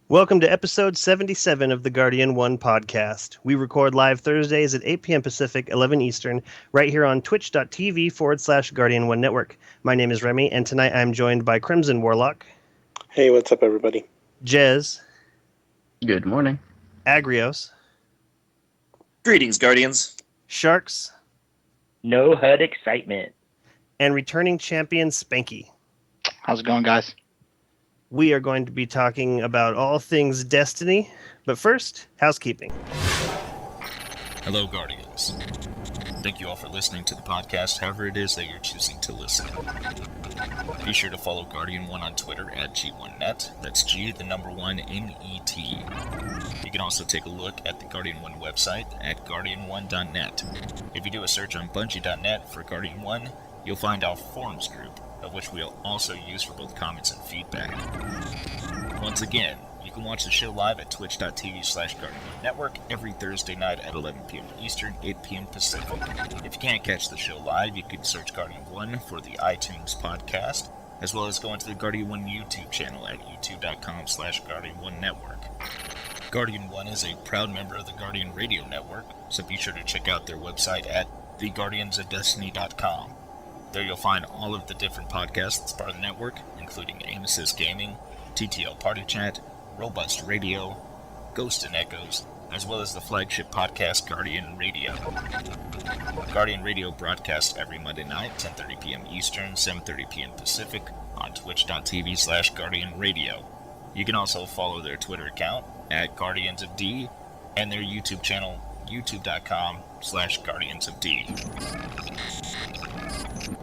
Welcome to episode 77 of the Guardian 1 podcast. We record live Thursdays at 8 p.m. Pacific, 11 Eastern, right here on twitch.tv/Guardian 1 Network. My name is Remy, and tonight I'm joined by Crimson Warlock. Hey, what's up, everybody? Jez. Good morning. Agrios. Greetings, Guardians. Sharks. No HUD excitement. And returning champion Spanky. How's it going, guys? We are going to be talking about all things Destiny, but first, housekeeping. Hello, Guardians. Thank you all for listening to the podcast, however it is that you're choosing to listen. Be sure to follow Guardian 1 on Twitter at G1Net. That's G, the number 1, N-E-T. You can also take a look at the Guardian 1 website at guardian1.net. If you do a search on bungie.net for Guardian 1, you'll find our forums group, of which we'll also use for both comments and feedback. Once again, you can watch the show live at twitch.tv/Guardian1 Network every Thursday night at 11 p.m. Eastern, 8 p.m. Pacific. If you can't catch the show live, you can search Guardian 1 for the iTunes podcast, as well as go into the Guardian 1 YouTube channel at youtube.com/Guardian1 Network. Guardian 1 is a proud member of the Guardian Radio Network, so be sure to check out their website at theguardiansofdestiny.com. There you'll find all of the different podcasts that's part of the network, including Aim Assist Gaming, TTL Party Chat, Robust Radio, Ghost and Echoes, as well as the flagship podcast Guardian Radio. Guardian Radio broadcasts every Monday night, 10:30 p.m. Eastern, 7:30 p.m. Pacific, on twitch.tv/Guardian Radio. You can also follow their Twitter account at Guardians of D and their YouTube channel, youtube.com/GuardiansofD.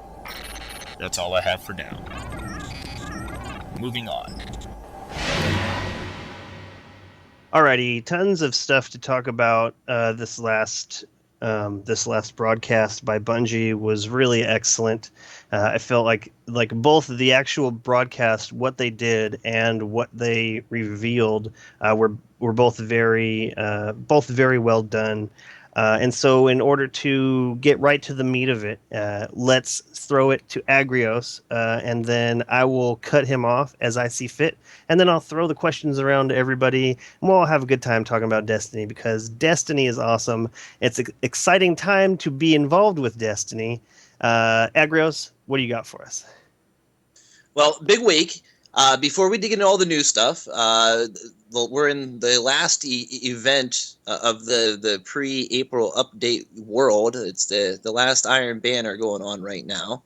That's all I have for now. Moving on. Alrighty, tons of stuff to talk about. This last broadcast by Bungie was really excellent. I felt like both the actual broadcast, what they did, and what they revealed were both very well done. And so in order to get right to the meat of it, let's throw it to Agrios, and then I will cut him off as I see fit. And then I'll throw the questions around to everybody, and we'll all have a good time talking about Destiny, because Destiny is awesome. It's an exciting time to be involved with Destiny. Agrios, what do you got for us? Well, big week. Before we dig into all the new stuff, we're in the last event of the pre-April update world. It's the last Iron Banner going on right now,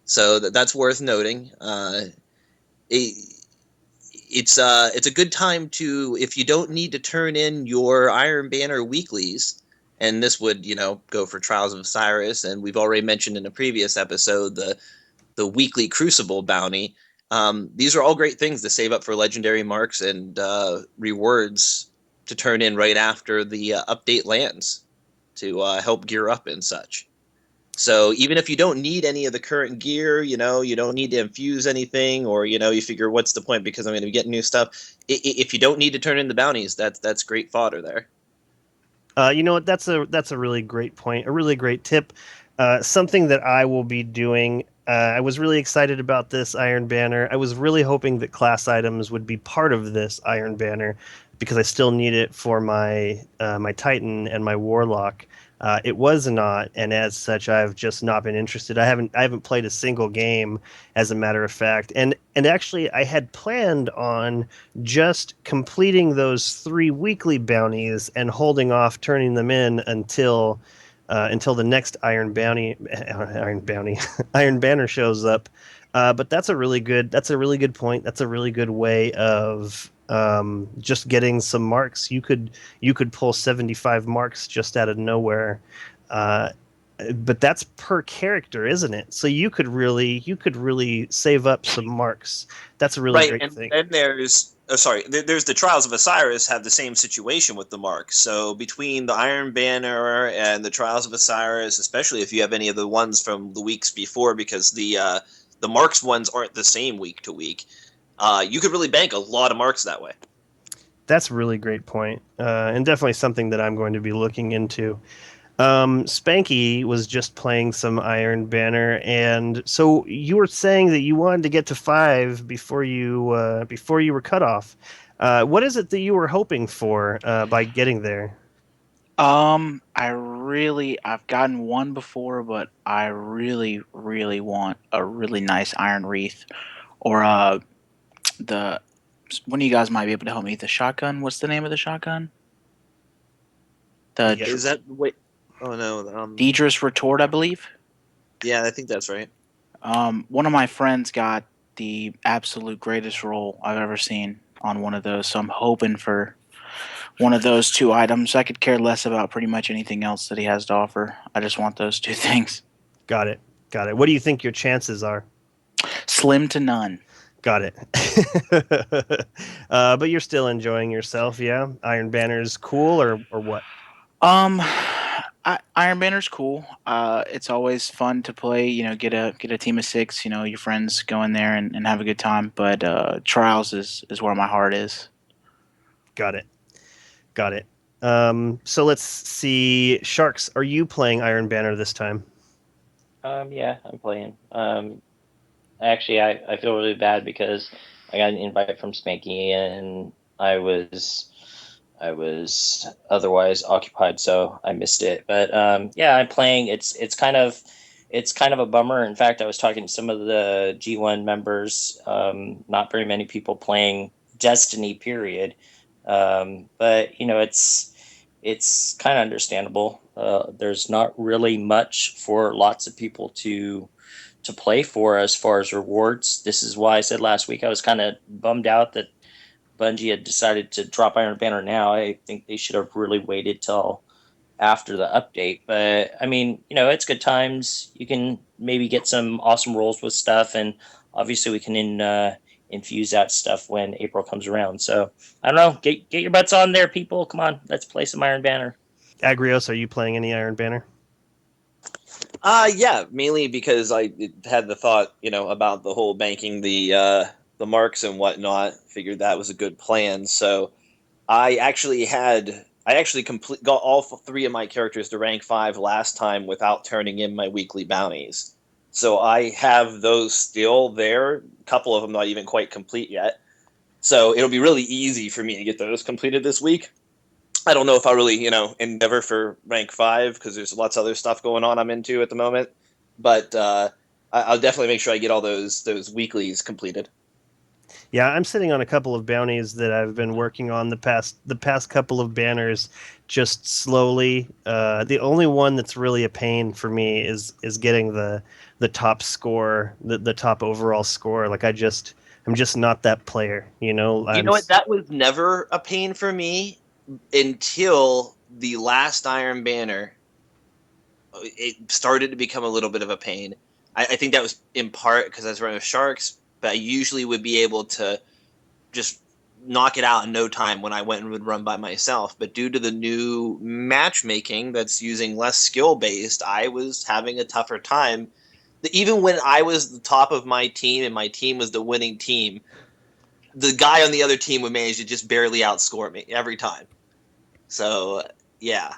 so that's worth noting. It's a good time to, if you don't need to turn in your Iron Banner weeklies, and this would go for Trials of Osiris, and we've already mentioned in a previous episode the weekly Crucible bounty. These are all great things to save up for legendary marks and rewards to turn in right after the update lands to help gear up and such. So even if you don't need any of the current gear, you don't need to infuse anything, or you figure, what's the point because I'm going to be getting new stuff. If you don't need to turn in the bounties, that's great fodder there. You know what? That's a really great point, a really great tip. Something that I will be doing. I was really excited about this Iron Banner. I was really hoping that class items would be part of this Iron Banner, because I still need it for my my Titan and my Warlock. It was not, and as such, I've just not been interested. I haven't played a single game, as a matter of fact. And actually, I had planned on just completing those 3 weekly bounties and holding off turning them in until the next Iron Banner shows up. But that's a really good point. That's a really good way of just getting some marks. You could pull 75 marks just out of nowhere. But that's per character, isn't it? So you could really save up some marks. That's a really great thing. And there's the Trials of Osiris have the same situation with the marks. So between the Iron Banner and the Trials of Osiris, especially if you have any of the ones from the weeks before, because the marks ones aren't the same week to week, you could really bank a lot of marks that way. That's a really great point, and definitely something that I'm going to be looking into. Spanky was just playing some Iron Banner, and so you were saying that you wanted to get to 5 before you were cut off. What is it that you were hoping for by getting there? I've gotten one before, but I really, really want a really nice iron wreath, or the one of you guys might be able to help me. The shotgun. What's the name of the shotgun? The Yeah. Is that wait? Oh no. Deidre's retort, I believe. Yeah, I think that's right. One of my friends got the absolute greatest roll I've ever seen on one of those, so I'm hoping for one of those two items. I could care less about pretty much anything else that he has to offer. I just want those two things. Got it. Got it. What do you think your chances are? Slim to none. Got it. But you're still enjoying yourself, yeah? Iron Banner's cool, or what? Um, Iron Banner's cool. It's always fun to play. Get a team of six. Your friends go in there and have a good time. But Trials is where my heart is. Got it. Got it. So let's see. Sharks, are you playing Iron Banner this time? Yeah, I'm playing. Actually, I feel really bad because I got an invite from Spanky and I was otherwise occupied, so I missed it. But yeah, I'm playing. It's kind of a bummer. In fact, I was talking to some of the G1 members. Not very many people playing Destiny. Period. But it's kind of understandable. There's not really much for lots of people to play for as far as rewards. This is why I said last week I was kind of bummed out that Bungie had decided to drop Iron Banner now. I think they should have really waited till after the update. But I mean, it's good times. You can maybe get some awesome rolls with stuff, and obviously we can infuse that stuff when April comes around. So I don't know. Get your butts on there, people. Come on, let's play some Iron Banner. Agrios, are you playing any Iron Banner? Yeah, mainly because I had the thought, about the whole banking the marks and whatnot. Figured that was a good plan. So I actually got all three of my characters to rank 5 last time without turning in my weekly bounties. So I have those still there. A couple of them not even quite complete yet. So it'll be really easy for me to get those completed this week. I don't know if I'll really, endeavor for rank 5 because there's lots of other stuff going on I'm into at the moment. But I'll definitely make sure I get all those weeklies completed. Yeah, I'm sitting on a couple of bounties that I've been working on the past couple of banners, just slowly. The only one that's really a pain for me is getting the top score, the top overall score. Like I'm just not that player, you know. You know what? That was never a pain for me until the last Iron Banner. It started to become a little bit of a pain. I think that was in part because I was running with Sharks, but I usually would be able to just knock it out in no time when I went and would run by myself. But due to the new matchmaking that's using less skill based, I was having a tougher time. Even when I was the top of my team and my team was the winning team, the guy on the other team would manage to just barely outscore me every time. So yeah,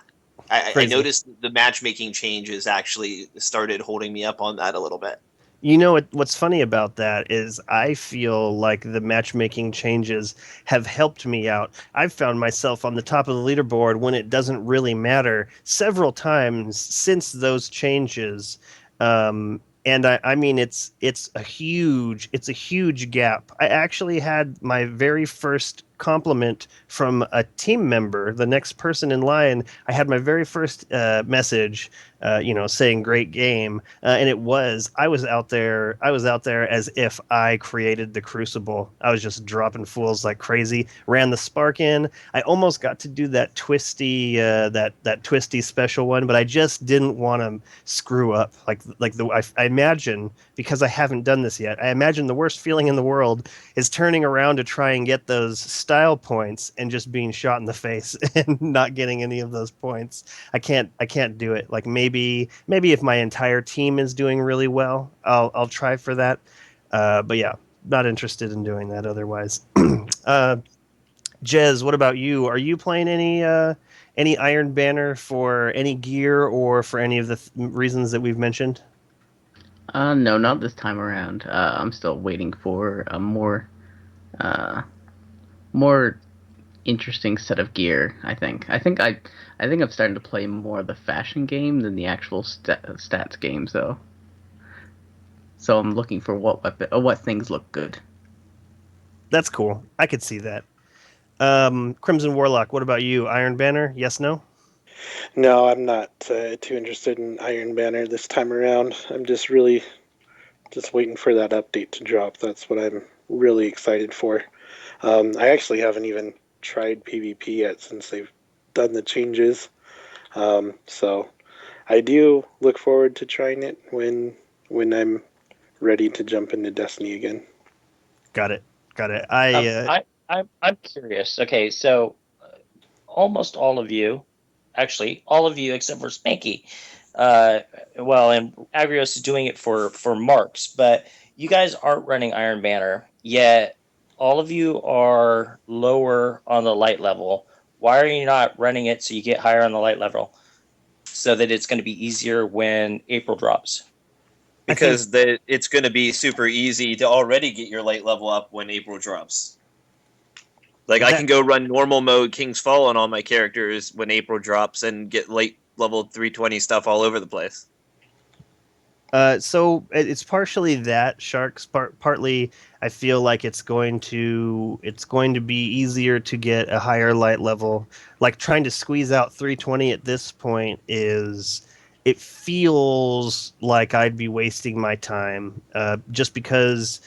I Crazy. noticed the matchmaking changes actually started holding me up on that a little bit. You know what's funny about that is I feel like the matchmaking changes have helped me out. I've found myself on the top of the leaderboard when it doesn't really matter several times since those changes. And I mean it's a huge gap. I actually had my very first compliment from a team member, the next person in line. I had my very first message, saying "great game," and I was out there as if I created the Crucible. I was just dropping fools like crazy. Ran the spark in. I almost got to do that twisty that twisty special one, but I just didn't want to screw up. I imagine, because I haven't done this yet. I imagine the worst feeling in the world is turning around to try and get those style points and just being shot in the face and not getting any of those points. I can't do it. Like maybe if my entire team is doing really well, I'll try for that. But yeah, not interested in doing that otherwise. uh, Jez, what about you? Are you playing any Iron Banner for any gear or for any of the reasons that we've mentioned? No, not this time around. I'm still waiting for a more uh, more interesting set of gear. I think I'm starting to play more of the fashion game than the actual stats games, though. So I'm looking for what things look good. That's cool. I could see that. Crimson Warlock, what about you? Iron Banner? Yes, no? No, I'm not too interested in Iron Banner this time around. I'm just really just waiting for that update to drop. That's what I'm really excited for. I actually haven't even tried PvP yet since they've done the changes. So I do look forward to trying it when I'm ready to jump into Destiny again. Got it. I'm curious. Okay, so almost all of you, actually, all of you except for Spanky, and Agrios is doing it for marks, but you guys aren't running Iron Banner yet. All of you are lower on the light level. Why are you not running it so you get higher on the light level, so that it's going to be easier when April drops? Because it's going to be super easy to already get your light level up when April drops. Like, I can go run normal mode King's Fall on all my characters when April drops and get late level 320 stuff all over the place. So it's partially that Sharks. Partly, I feel like it's going to be easier to get a higher light level. Like trying to squeeze out 320 at this point it feels like I'd be wasting my time. Just because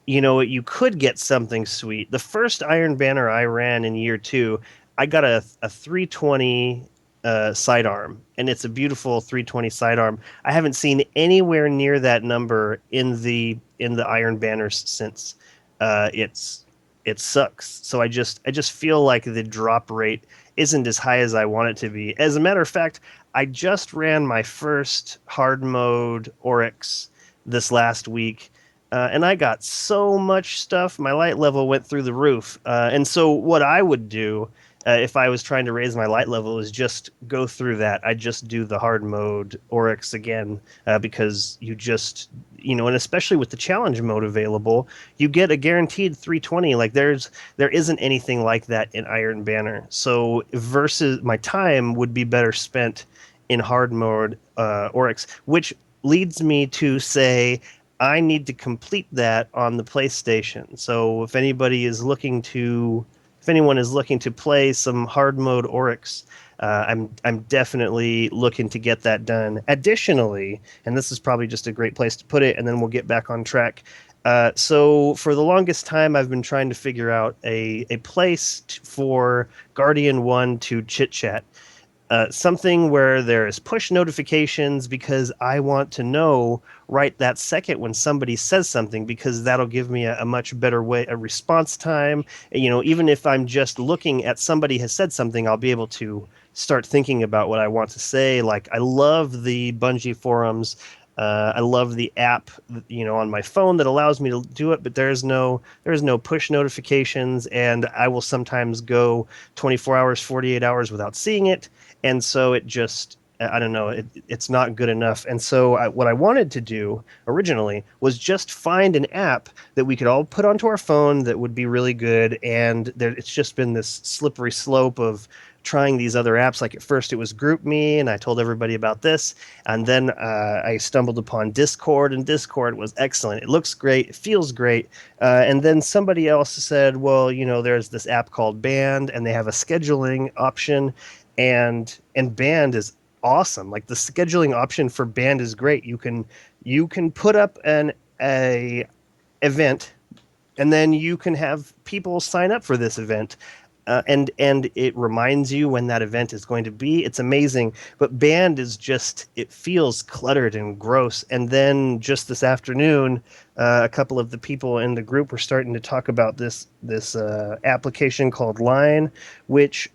you could get something sweet. The first Iron Banner I ran in year 2, I got a 320 sidearm, and it's a beautiful 320 sidearm. I haven't seen anywhere near that number in the Iron Banners since. It sucks. So I just feel like the drop rate isn't as high as I want it to be. As a matter of fact, I just ran my first hard mode Oryx this last week. And I got so much stuff. My light level went through the roof. And so what I would do if I was trying to raise my light level is just go through that. I just do the hard mode Oryx again because and especially with the challenge mode available, you get a guaranteed 320. Like there isn't anything like that in Iron Banner. So versus my time would be better spent in hard mode Oryx, which leads me to say I need to complete that on the PlayStation. So if anyone is looking to play some hard mode Oryx, I'm definitely looking to get that done. Additionally, and this is probably just a great place to put it, and then we'll get back on track. So for the longest time, I've been trying to figure out a place for Guardian 1 to chit chat. Something where there's push notifications because I want to know right that second when somebody says something, because that'll give me a much better a response time. Even if I'm just looking at somebody has said something, I'll be able to start thinking about what I want to say. Like, I love the Bungie forums. I love the app, on my phone that allows me to do it, but there's no push notifications, and I will sometimes go 24 hours, 48 hours without seeing it. And so it just, I don't know, it's not good enough. And so what I wanted to do originally was just find an app that we could all put onto our phone that would be really good. And it's just been this slippery slope of trying these other apps. Like at first it was GroupMe, and I told everybody about this. And then I stumbled upon Discord, and Discord was excellent. It looks great. It feels great. And then somebody else said, well, there's this app called Band, and they have a scheduling option. And Band is awesome. Like, the scheduling option for Band is great. You can put up a event, and then you can have people sign up for this event. And it reminds you when that event is going to be. It's amazing. But Band is it feels cluttered and gross. And then just this afternoon, a couple of the people in the group were starting to talk about this application called Line, which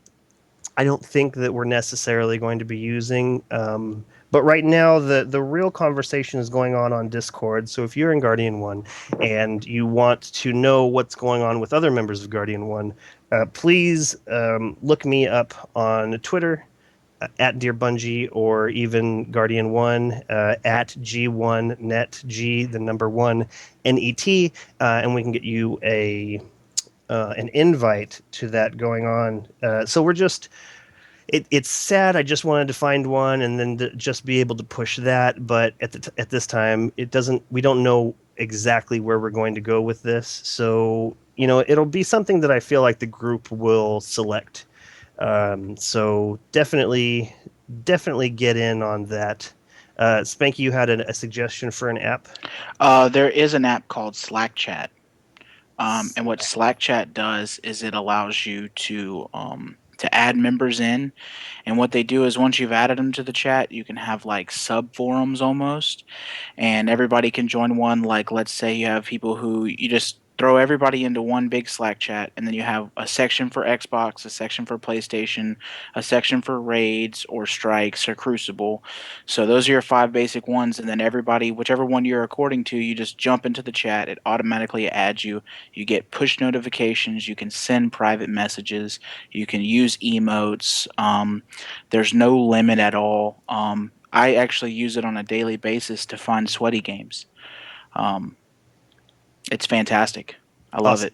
I don't think that we're necessarily going to be using. But right now, the real conversation is going on Discord. So if you're in Guardian 1 and you want to know what's going on with other members of Guardian 1, please look me up on Twitter at Dear Bungie, or even Guardian 1 at G1net, G, the number 1, NET, and we can get you a an invite to that going on. So we're just it's sad. I just wanted to find one and then to just be able to push that. But at this time, it doesn't. We don't know exactly where we're going to go with this. So it'll be something that I feel like the group will select. So definitely get in on that. Spanky, you had a suggestion for an app? There is an app called Slack Chat. And what Slack Chat does is it allows you to add members in. And what they do is once you've added them to the chat, you can have like sub forums almost, and everybody can join one. Like, let's say you have people who you just throw everybody into one big Slack chat, and then you have a section for Xbox, a section for PlayStation, a section for raids or strikes or Crucible. So those are your 5 basic ones, and then everybody, whichever one you're according to, you just jump into the chat. It automatically adds you. You get push notifications. You can send private messages. You can use emotes. There's no limit at all. I actually use it on a daily basis to find sweaty games. It's fantastic. I love Awesome. it.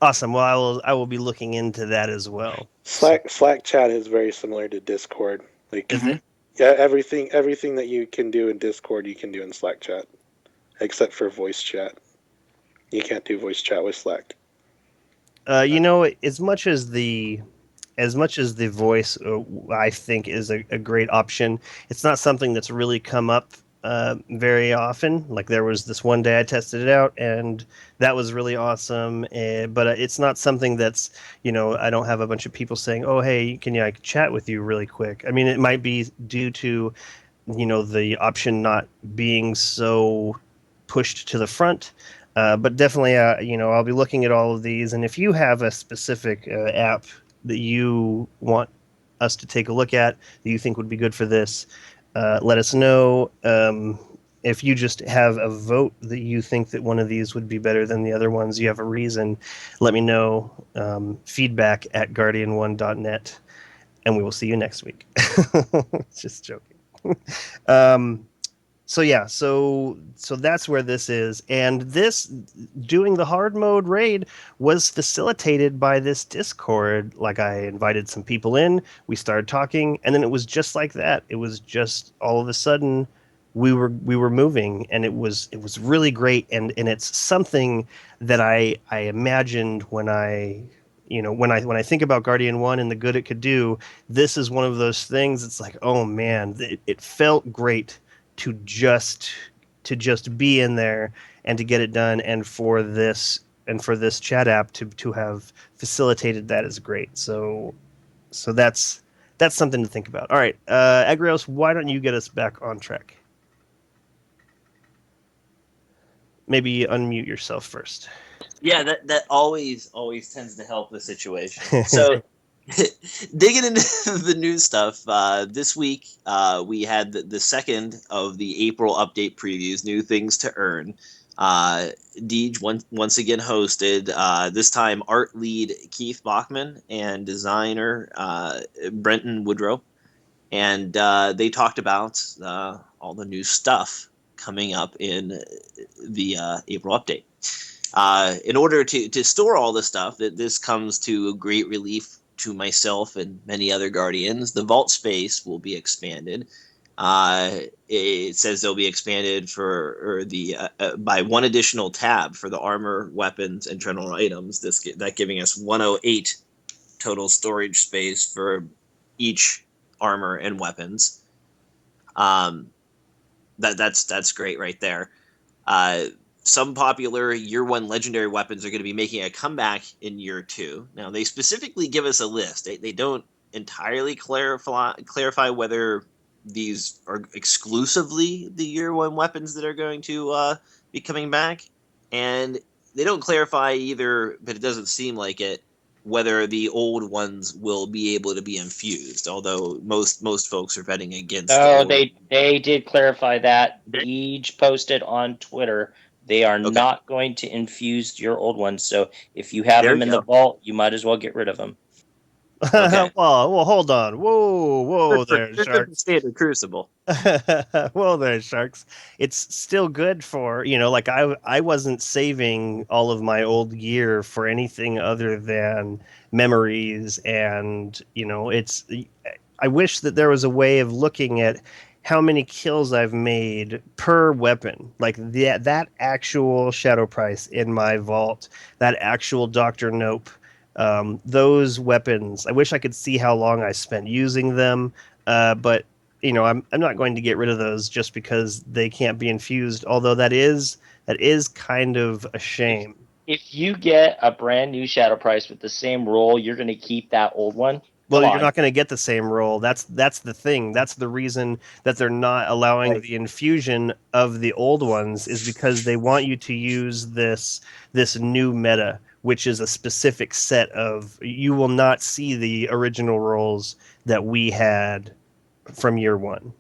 Awesome. Well, I will be looking into that as well. Slack chat is very similar to Discord. Like, Is it? Yeah, everything that you can do in Discord, you can do in Slack chat, except for voice chat. You can't do voice chat with Slack. As much as the voice, I think is a great option. It's not something that's really come up very often. Like there was this one day I tested it out, and that was really awesome. But it's not something that's I don't have a bunch of people saying, "Oh, hey, can I chat with you really quick?" I mean, it might be due to the option not being so pushed to the front. But definitely, I'll be looking at all of these, and if you have a specific app that you want us to take a look at that you think would be good for this, let us know. If you just have a vote that you think that one of these would be better than the other ones, you have a reason, let me know. Feedback at guardian1.net, and we will see you next week. Just joking. So that's where this is, and this doing the hard mode raid was facilitated by this Discord. Like I invited some people in, we started talking, and then it was just like that. It was just all of a sudden we were moving, and it was really great, and it's something that I imagined when I when I think about Guardian 1 and the good it could do. This is one of those things. It's like, oh man, it felt great to just be in there and to get it done, and for this chat app to have facilitated that is great. So that's something to think about. All right, Agrios, why don't you get us back on track? Maybe unmute yourself first. Yeah, that always tends to help the situation. So digging into the new stuff, this week we had the second of the April update previews, New Things to Earn. Deej once again hosted, this time art lead Keith Bachman and designer Brenton Woodrow. And they talked about all the new stuff coming up in the April update. In order to store all the stuff, this comes to a great relief to myself and many other Guardians. The vault space will be expanded. It says they'll be expanded by one additional tab for the armor, weapons, and general items. That giving us 108 total storage space for each armor and weapons. That's great right there. Some popular Year 1 legendary weapons are going to be making a comeback in Year 2. Now, they specifically give us a list. They don't entirely clarify whether these are exclusively the Year 1 weapons that are going to be coming back. And they don't clarify either, but it doesn't seem like it, whether the old ones will be able to be infused, although most folks are betting against No, they did clarify that. Deej posted on Twitter they are not going to infuse your old ones. So if you have them in the vault, you might as well get rid of them. Okay. well, hold on. Whoa there, This is the Sharks. standard Crucible. Well, there, Sharks. It's still good for, like I wasn't saving all of my old gear for anything other than memories, and it's. I wish that there was a way of looking at how many kills I've made per weapon, like that actual shadow price in my vault, that actual Doctor Nope. Those weapons, I wish I could see how long I spent using them, but I'm not going to get rid of those just because they can't be infused. Although that is kind of a shame. If you get a brand new Shadow Price with the same roll, you're going to keep that old one. Well, Come you're on. not going to get the same roll. That's the thing. That's the reason that they're not allowing Right. the infusion of the old ones, is because they want you to use this new meta, which is a specific set of. You will not see the original rolls that we had from year one.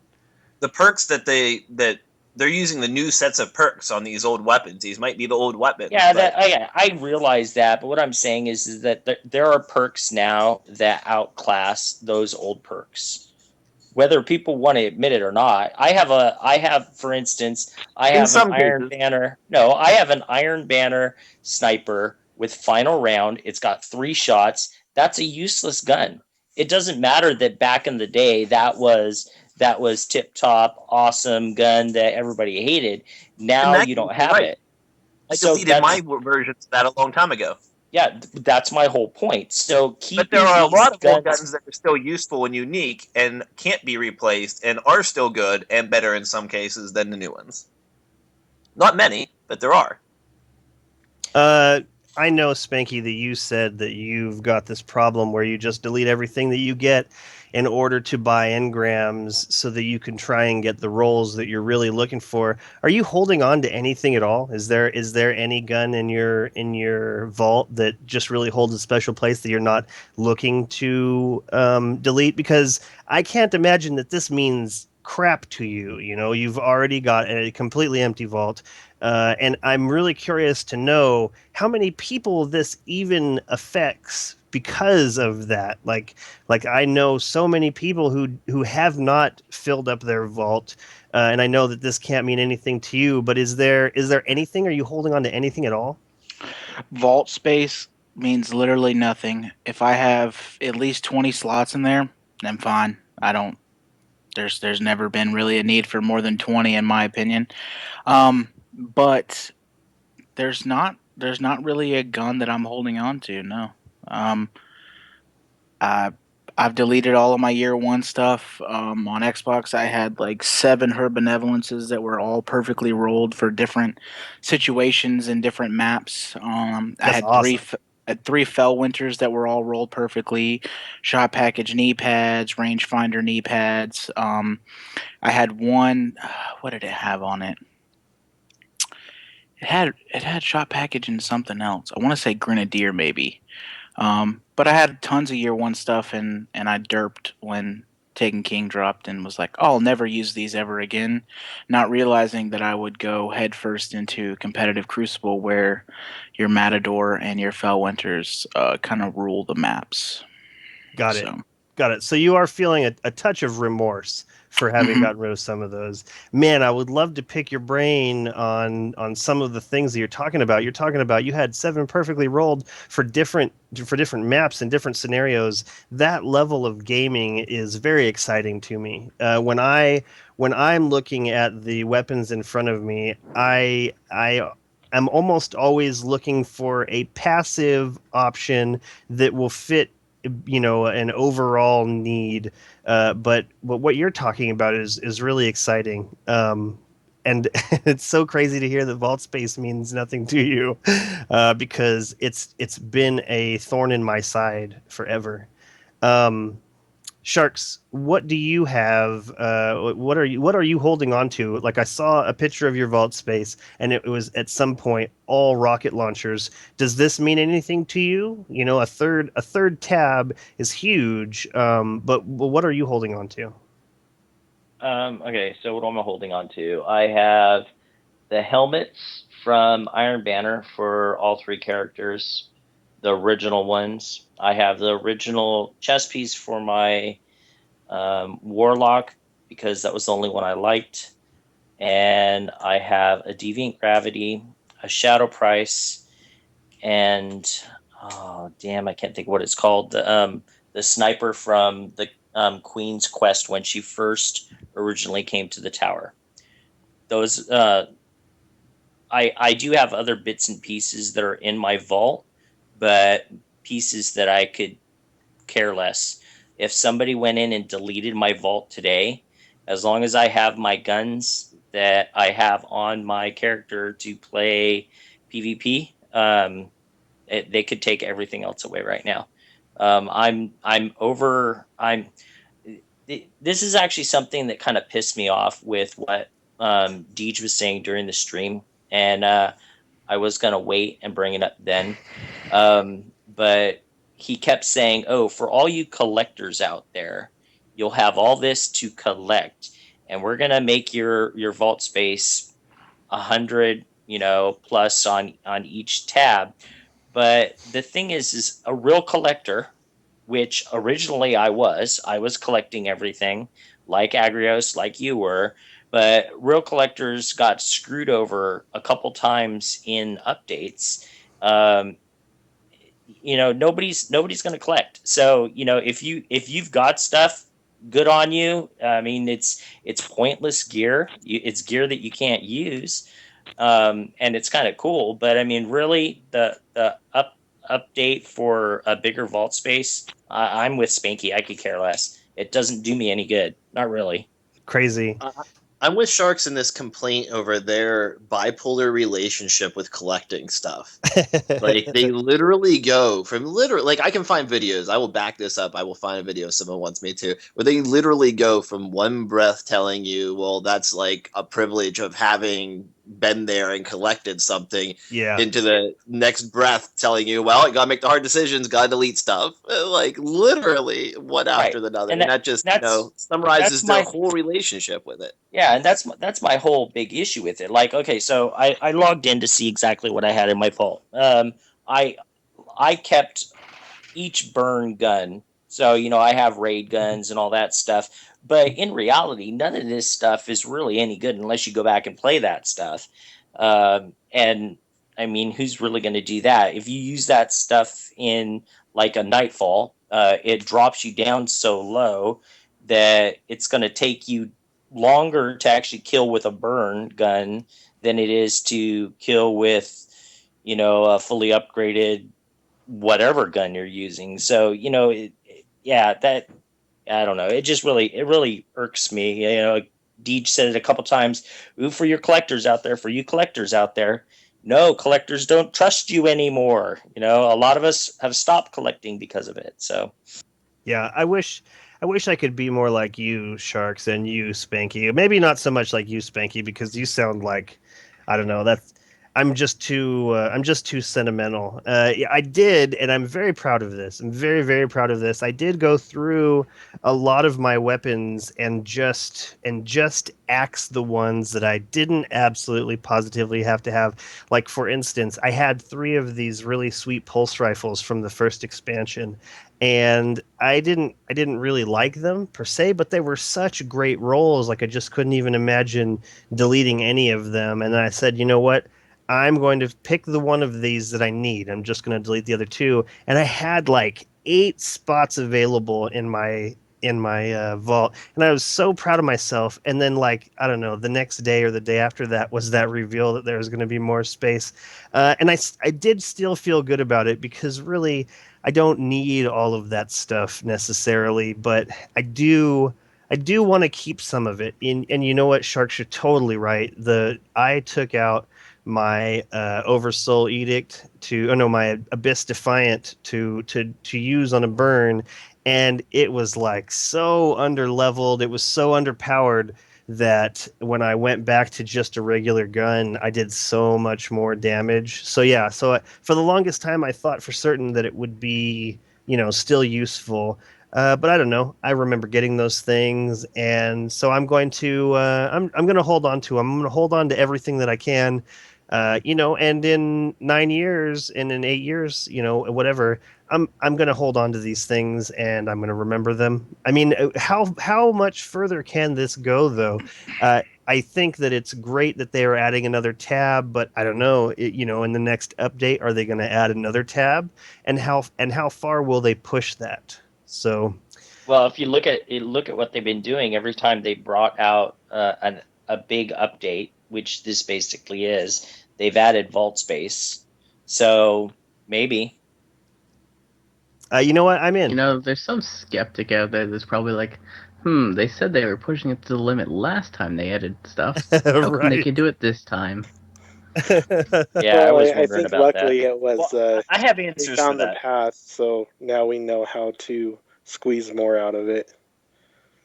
The perks that they're using the new sets of perks on these old weapons. These might be the old weapons. Yeah, but I realize that, but what I'm saying is that there are perks now that outclass those old perks, whether people want to admit it or not. For instance, I in have an some Iron cases, Banner. No, I have an Iron Banner sniper with final round. It's got 3 shots. That's a useless gun. It doesn't matter that back in the day that was tip top awesome gun that everybody hated. in Now that you case, don't you're have right. it. I So deleted my that's versions of that a long time ago. yeah, that's my whole point. So But there keeping are a these lot of old guns, guns that are still useful and unique and can't be replaced and are still good and better in some cases than the new ones. Not many, but there are. Uh, I know, Spanky, that you said that you've got this problem where you just delete everything that you get in order to buy engrams so that you can try and get the rolls that you're really looking for. Are you holding on to anything at all? Is there any gun in your vault that just really holds a special place that you're not looking to delete? Because I can't imagine that this means crap to you. You've already got a completely empty vault. And I'm really curious to know how many people this even affects because of that. Like I know so many people who have not filled up their vault, and I know that this can't mean anything to you. But is there anything? Are you holding on to anything at all? Vault space means literally nothing. If I have at least 20 slots in there, then fine. I don't. There's never been really a need for more than 20 in my opinion. But there's not really a gun that I'm holding on to. No. Um, I I've deleted all of my year one stuff. On Xbox, I had like 7 Her Benevolences that were all perfectly rolled for different situations and different maps. I That's had three. awesome. Had 3 Fell Winters that were all rolled perfectly. Shot package knee pads, rangefinder knee pads. I had one. What did it have on it? It had shot package and something else. I want to say Grenadier maybe. But I had tons of year one stuff, and I derped when Taken King dropped and was like, oh, I'll never use these ever again, not realizing that I would go headfirst into competitive Crucible where your Matador and your Fellwinters kind of rule the maps. Got it. So, Got it. So you are feeling a touch of remorse for having mhm. gotten rid of some of those. Man, I would love to pick your brain on some of the things that you're talking about. You're talking about you had 7 perfectly rolled for different maps and different scenarios. That level of gaming is very exciting to me. When I'm looking at the weapons in front of me, I am almost always looking for a passive option that will fit an overall need. But what you're talking about is really exciting. And it's so crazy to hear that vault space means nothing to you, because it's been a thorn in my side forever. um, Sharks, what do you have? What are you holding on to? Like, I saw a picture of your vault space, and it was at some point all rocket launchers. Does this mean anything to you? A third tab is huge. But what are you holding on to? Okay, so what am I holding on to? I have the helmets from Iron Banner for all 3 characters. the original ones. I have the original chess piece for my Warlock because that was the only one I liked. And I have a Deviant Gravity, a Shadow Price, and oh damn, I can't think of what it's called. The sniper from the Queen's Quest when she first originally came to the tower. Those I do have other bits and pieces that are in my vault, but pieces that I could care less. If somebody went in and deleted my vault today, as long as I have my guns that I have on my character to play PvP, they could take everything else away right now. I'm over. This is actually something that kind of pissed me off with what Deej was saying during the stream, and I was gonna wait and bring it up then, but he kept saying, "Oh, for all you collectors out there, you'll have all this to collect, and we're gonna make your vault space 100, plus on each tab." But the thing is a real collector, which originally I was collecting everything like Agrios, like you were, but real collectors got screwed over a couple times in updates. Um, nobody's going to collect. So, if you've got stuff, good on you. I mean, it's pointless gear. It's gear that you can't use, and it's kind of cool. But I mean, really, the update for a bigger vault space, I'm with Spanky. I could care less. It doesn't do me any good. Not really. Crazy. I'm with Sharks in this complaint over their bipolar relationship with collecting stuff. Like they literally go from like I can find videos. I will back this up. I will find a video if someone wants me to, where they literally go from one breath telling you, well, that's like a privilege of having been there and collected something, Yeah. into the next breath telling you, well, you gotta make the hard decisions, gotta delete stuff. Like literally one after Right. another. And And that just, that's summarizes that's their my whole relationship with it. yeah, and that's my whole big issue with it. Like, okay, so I logged in to see exactly what I had in my vault. I I kept each burn gun. So, I have raid guns and all that stuff. But in reality, none of this stuff is really any good unless you go back and play that stuff. And I mean, who's really going to do that? If you use that stuff in like a Nightfall, it drops you down so low that it's going to take you longer to actually kill with a burn gun than it is to kill with, a fully upgraded whatever gun you're using. So, yeah, that I don't know. It really irks me. Deej said it a couple times. Ooh, for your collectors out there, for you collectors out there. No, collectors don't trust you anymore. A lot of us have stopped collecting because of it. So, Yeah, I wish I could be more like you, Sharks, and you, Spanky. Maybe not so much like you, Spanky, because you sound like, I don't know, I'm just too sentimental. Yeah, I did, and I'm very proud of this. I'm very, very proud of this. I did go through a lot of my weapons and just axe the ones that I didn't absolutely positively have to have. Like for instance, I had 3 of these really sweet pulse rifles from the first expansion, and I didn't really like them per se, but they were such great rolls. Like I just couldn't even imagine deleting any of them. And then I said, you know what? I'm going to pick the one of these that I need. I'm just going to delete the other 2. And I had like 8 spots available in my vault, and I was so proud of myself. And then, like, I don't know, the next day or the day after that was that reveal that there was going to be more space, and I did still feel good about it, because really I don't need all of that stuff necessarily, but I do want to keep some of it. And you know what, Sharks, you're totally right. I took out my Oversoul Edict my Abyss Defiant to use on a burn, and it was like so underleveled. It was so underpowered that when I went back to just a regular gun, I did so much more damage. So yeah, for the longest time, I thought for certain that it would be, still useful. But I don't know. I remember getting those things, and so I'm going to hold on to them. I'm going to hold on to everything that I can. And in 9 years and in 8 years, whatever, I'm going to hold on to these things and I'm going to remember them. I mean, how much further can this go though? I think that it's great that they are adding another tab, but I don't know, in the next update, are they going to add another tab, and how far will they push that? So, Well, if you look at what they've been doing, every time they brought out a big update, which this basically is, they've added vault space. So maybe. you know what? I'm in. There's some skeptic out there that's probably like, they said they were pushing it to the limit last time they added stuff. How come they Right. can do it this time? Yeah, I Well, was I wondering think about that. luckily it was Well, I have they answers for found the that. path, so now we know how to squeeze more out of it.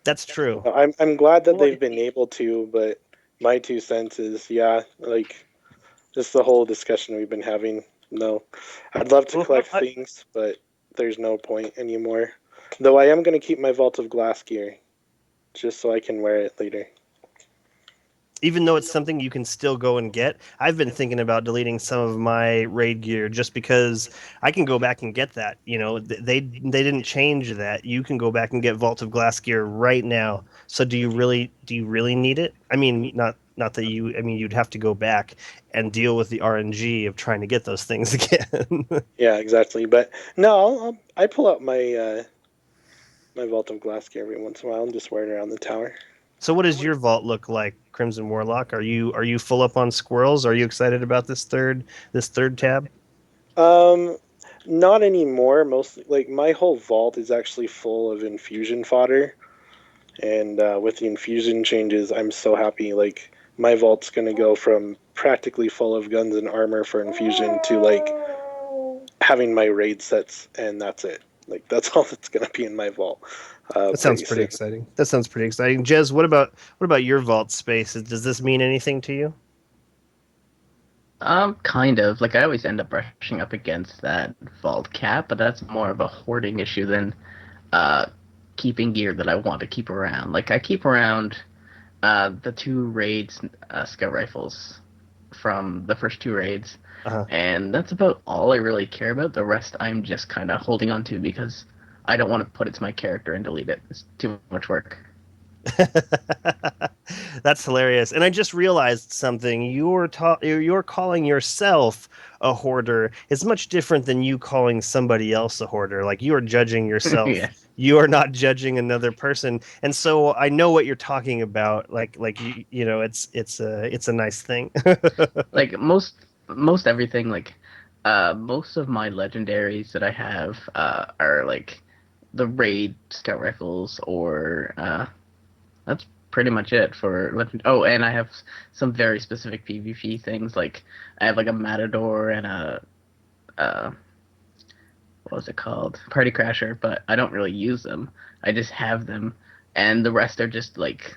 That's true. I'm glad that Well, they've been able to, but my 2 cents is, yeah, like just the whole discussion we've been having. No, I'd love to collect things, but there's no point anymore. Though I am going to keep my Vault of Glass gear, just so I can wear it later. Even though it's something you can still go and get, I've been thinking about deleting some of my raid gear just because I can go back and get that. They didn't change that. You can go back and get Vault of Glass gear right now. So do you really need it? I mean, not that you. I mean, you'd have to go back and deal with the RNG of trying to get those things again. Yeah, exactly. But no, I pull out my Vault of Glass gear every once in a while and just wear it around the tower. So what does your vault look like, Crimson Warlock? Are you full up on squirrels? Are you excited about this third tab? Um, Not anymore. Mostly, like my whole vault is actually full of infusion fodder, and with the infusion changes, I'm so happy. Like my vault's gonna go from practically full of guns and armor for infusion to like having my raid sets, and that's it. Like that's all that's gonna be in my vault. That sounds Pretty pretty soon. exciting. That sounds pretty exciting. Jez, what about your vault space? Does this mean anything to you? Kind of. Like I always end up brushing up against that vault cap, but that's more of a hoarding issue than uh keeping gear that I want to keep around. Like I keep around the two raids scout rifles from the first two raids, Uh-huh. and that's about all I really care about. The rest I'm just kind of holding on to because I don't want to put it to my character and delete it. It's too much work. That's hilarious. And I just realized something. You're calling yourself a hoarder. It's much different than you calling somebody else a hoarder. Like you are judging yourself. Yeah. You are not judging another person. And so I know what you're talking about. Like it's a nice thing. Like most everything, like most of my legendaries that I have are like the raid scout rifles, or that's pretty much it for legend. Oh, and I have some very specific PvP things. Like I have like a matador and a uh what was it called, party crasher, but I don't really use them. I just have them, and the rest are just like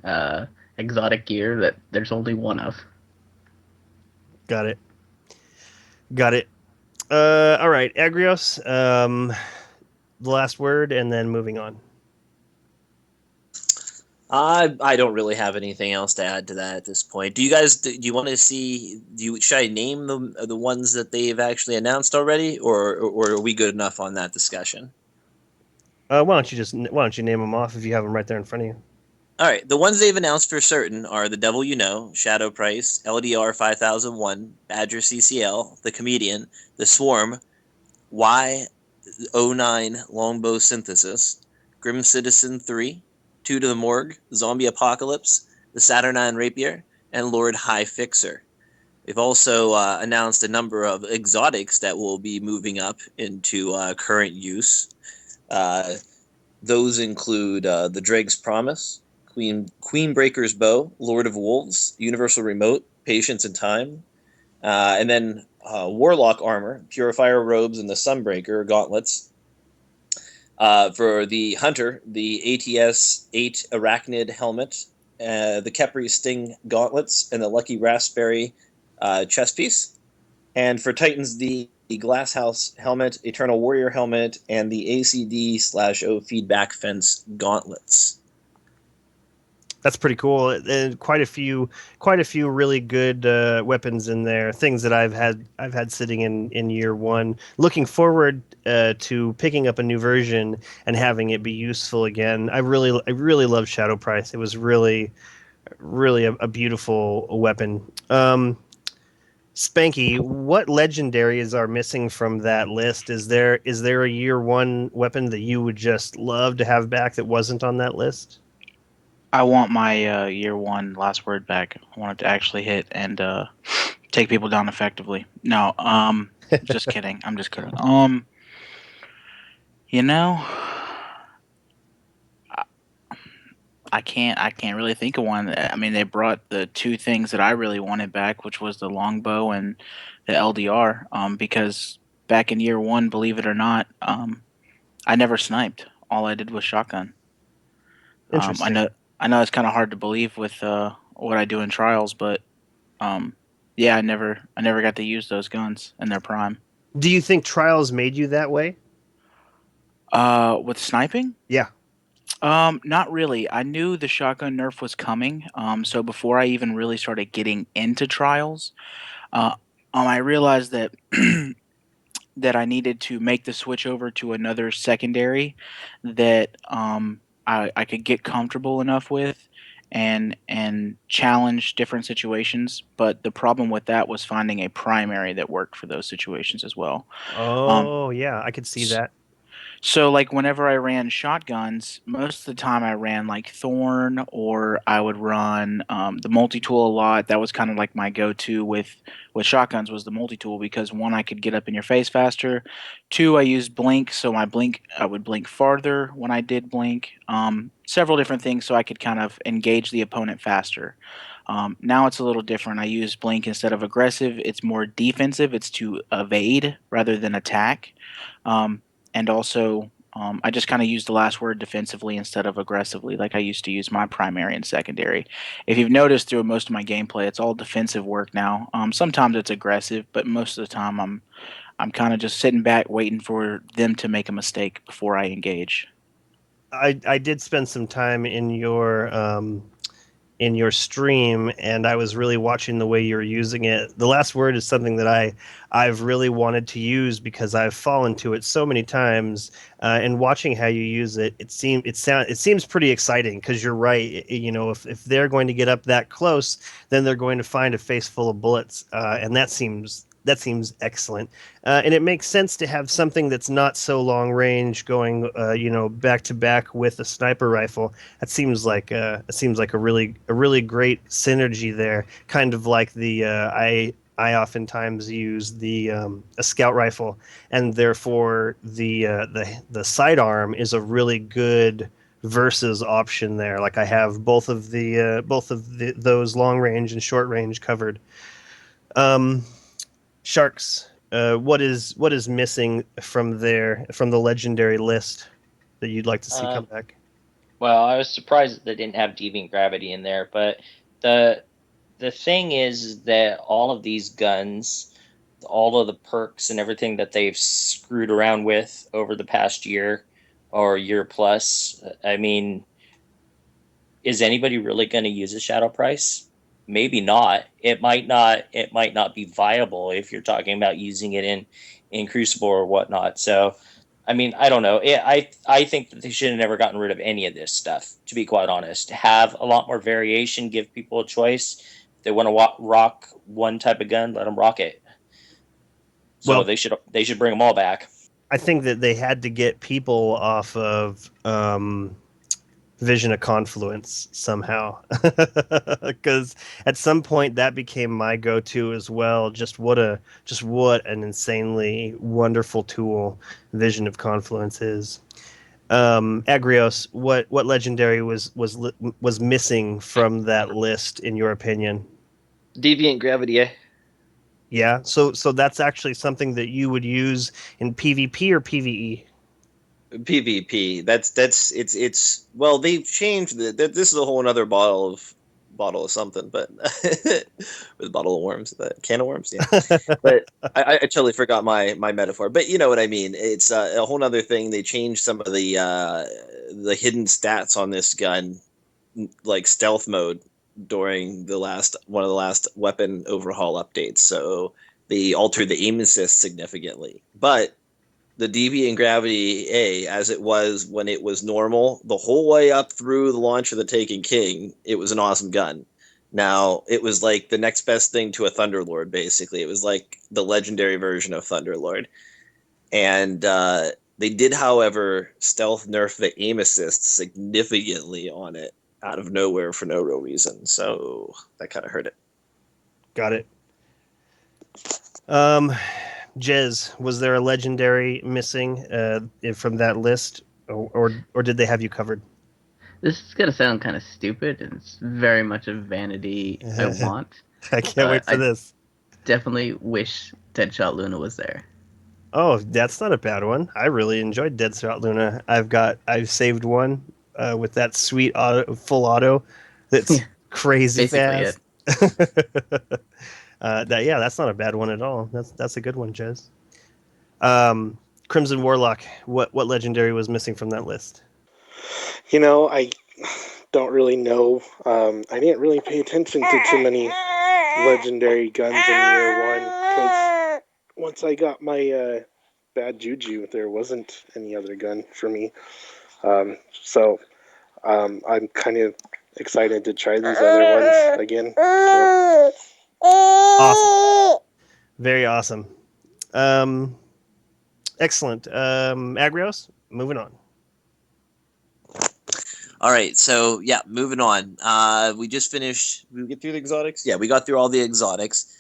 uh exotic gear that there's only one of. Got it. Got it. All right, Agrios. The last word, and then moving on. I don't really have anything else to add to that at this point. Do you guys do you want to see? Should I name the ones that they've actually announced already, or are we good enough on that discussion? Why don't you name them off if you have them right there in front of you? All right, the ones they've announced for certain are the Devil You Know, Shadow Price, LDR 5001, Badger CCL, the Comedian, the Swarm, Y09 Longbow Synthesis, Grim Citizen 3, Two to the Morgue, Zombie Apocalypse, the Saturnine Rapier, and Lord High Fixer. They've also announced a number of exotics that will be moving up into current use. Uh, those include the Dreg's Promise, Queenbreaker's Bow, Lord of Wolves, Universal Remote, Patience and Time, and then Warlock Armor, Purifier Robes, and the Sunbreaker Gauntlets. For the Hunter, the ATS 8 Arachnid Helmet, the Kepri Sting Gauntlets, and the Lucky Raspberry chest piece. And for Titans, the Glasshouse Helmet, Eternal Warrior Helmet, and the ACD/O Feedback Fence Gauntlets. That's pretty cool. And quite a few really good weapons in there. Things that I've had sitting in year one. Looking forward to picking up a new version and having it be useful again. I really love Shadow Price. It was really a beautiful weapon. Spanky, what legendaries are missing from that list? Is there a year one weapon that you would just love to have back that wasn't on that list? I want my year one last word back. I want it to actually hit and take people down effectively. No, just kidding. I'm just kidding. You know, I can't really think of one. I mean, they brought the two things that I really wanted back, which was the longbow and the LDR. Because back in year one, believe it or not, I never sniped. All I did was shotgun. Interesting. I know it's kind of hard to believe with what I do in trials, but yeah, I never got to use those guns in their prime. Do you think Trials made you that way? With sniping? Yeah. Not really. I knew the shotgun nerf was coming. So before I even really started getting into trials, uh, I realized that that I needed to make the switch over to another secondary that I could get comfortable enough with and challenge different situations. But the problem with that was finding a primary that worked for those situations as well. Um, Oh, yeah, I could see that. so like whenever I ran shotguns, most of the time I ran like Thorn or I would run the multi tool a lot. That was kind of like my go-to with shotguns was the multi tool because one I could get up in your face faster. Two, I used blink, so my blink I would blink farther when I did blink. Several different things so I could kind of engage the opponent faster. Now it's a little different. I use blink instead of aggressive. It's more defensive. It's to evade rather than attack. Um, and also I just kind of use the last word defensively instead of aggressively, like I used to use my primary and secondary. If you've noticed through most of my gameplay, it's all defensive work now. Sometimes it's aggressive, but most of the time I'm kind of just sitting back waiting for them to make a mistake before I engage. I did spend some time in your stream, and I was really watching the way you're using it. The last word is something that I've really wanted to use because I've fallen to it so many times. And watching how you use it, it seems pretty exciting because you're right. You know, if they're going to get up that close, then they're going to find a face full of bullets, and that seems excellent. And it makes sense to have something that's not so long range going, back to back with a sniper rifle. That seems like a really great synergy there. Kind of like I oftentimes use a scout rifle, and therefore the sidearm is a really good versus option there. Like I have both of those long range and short range covered. Um, Sharks. What is missing from the legendary list that you'd like to see come Um, back? well, I was surprised that they didn't have deviant gravity in there, but the the thing is that all of these guns, all of the perks and everything that they've screwed around with over the past year or year plus, I mean, is anybody really going to use a shadow price? Maybe not. It might not be viable if you're talking about using it in Crucible or whatnot. So, I mean, I don't know. I think that they should have never gotten rid of any of this stuff. To be quite honest, have a lot more variation. Give people a choice. If they want to rock one type of gun, let them rock it. So Well, they should bring them all back. I think that they had to get people off of Vision of Confluence somehow, because at some point that became my go-to as well. Just what an insanely wonderful tool Vision of Confluence is. Agrios, what legendary was missing from that list in your opinion? Deviant gravity, eh? Yeah, so that's actually something that you would use in PvP or PvE. PvP. That's it's well, they've changed this is a whole another bottle of something, but with a bottle of worms, the can of worms, yeah. But I totally forgot my metaphor, but you know what I mean. It's a whole other thing. They changed some of the hidden stats on this gun like stealth mode during one of the last weapon overhaul updates. So they altered the aim assist significantly. But the Deviant Gravity A, as it was when it was normal, the whole way up through the launch of the Taken King, it was an awesome gun. Now, it was like the next best thing to a Thunderlord, basically. It was like the legendary version of Thunderlord. And they did, however, stealth nerf the aim assist significantly on it out of nowhere for no real reason. So that kind of hurt it. Got it. Jez, was there a legendary missing from that list, or did they have you covered? This is gonna sound kind of stupid, and it's very much a vanity I want. I can't wait for this. Definitely wish Deadshot Luna was there. Oh, that's not a bad one. I really enjoyed Deadshot Luna. I've saved one with that sweet full auto that's crazy Basically fast. That's not a bad one at all. That's a good one, Jez. Crimson Warlock. What legendary was missing from that list? I don't really know. I didn't really pay attention to too many legendary guns in year one, because once I got my bad juju, there wasn't any other gun for me. So I'm kind of excited to try these other ones again. So. Awesome. Very awesome. Excellent. Agrios, moving on. All right, so yeah, moving on. We just finished. Did we get through the exotics? Yeah, we got through all the exotics.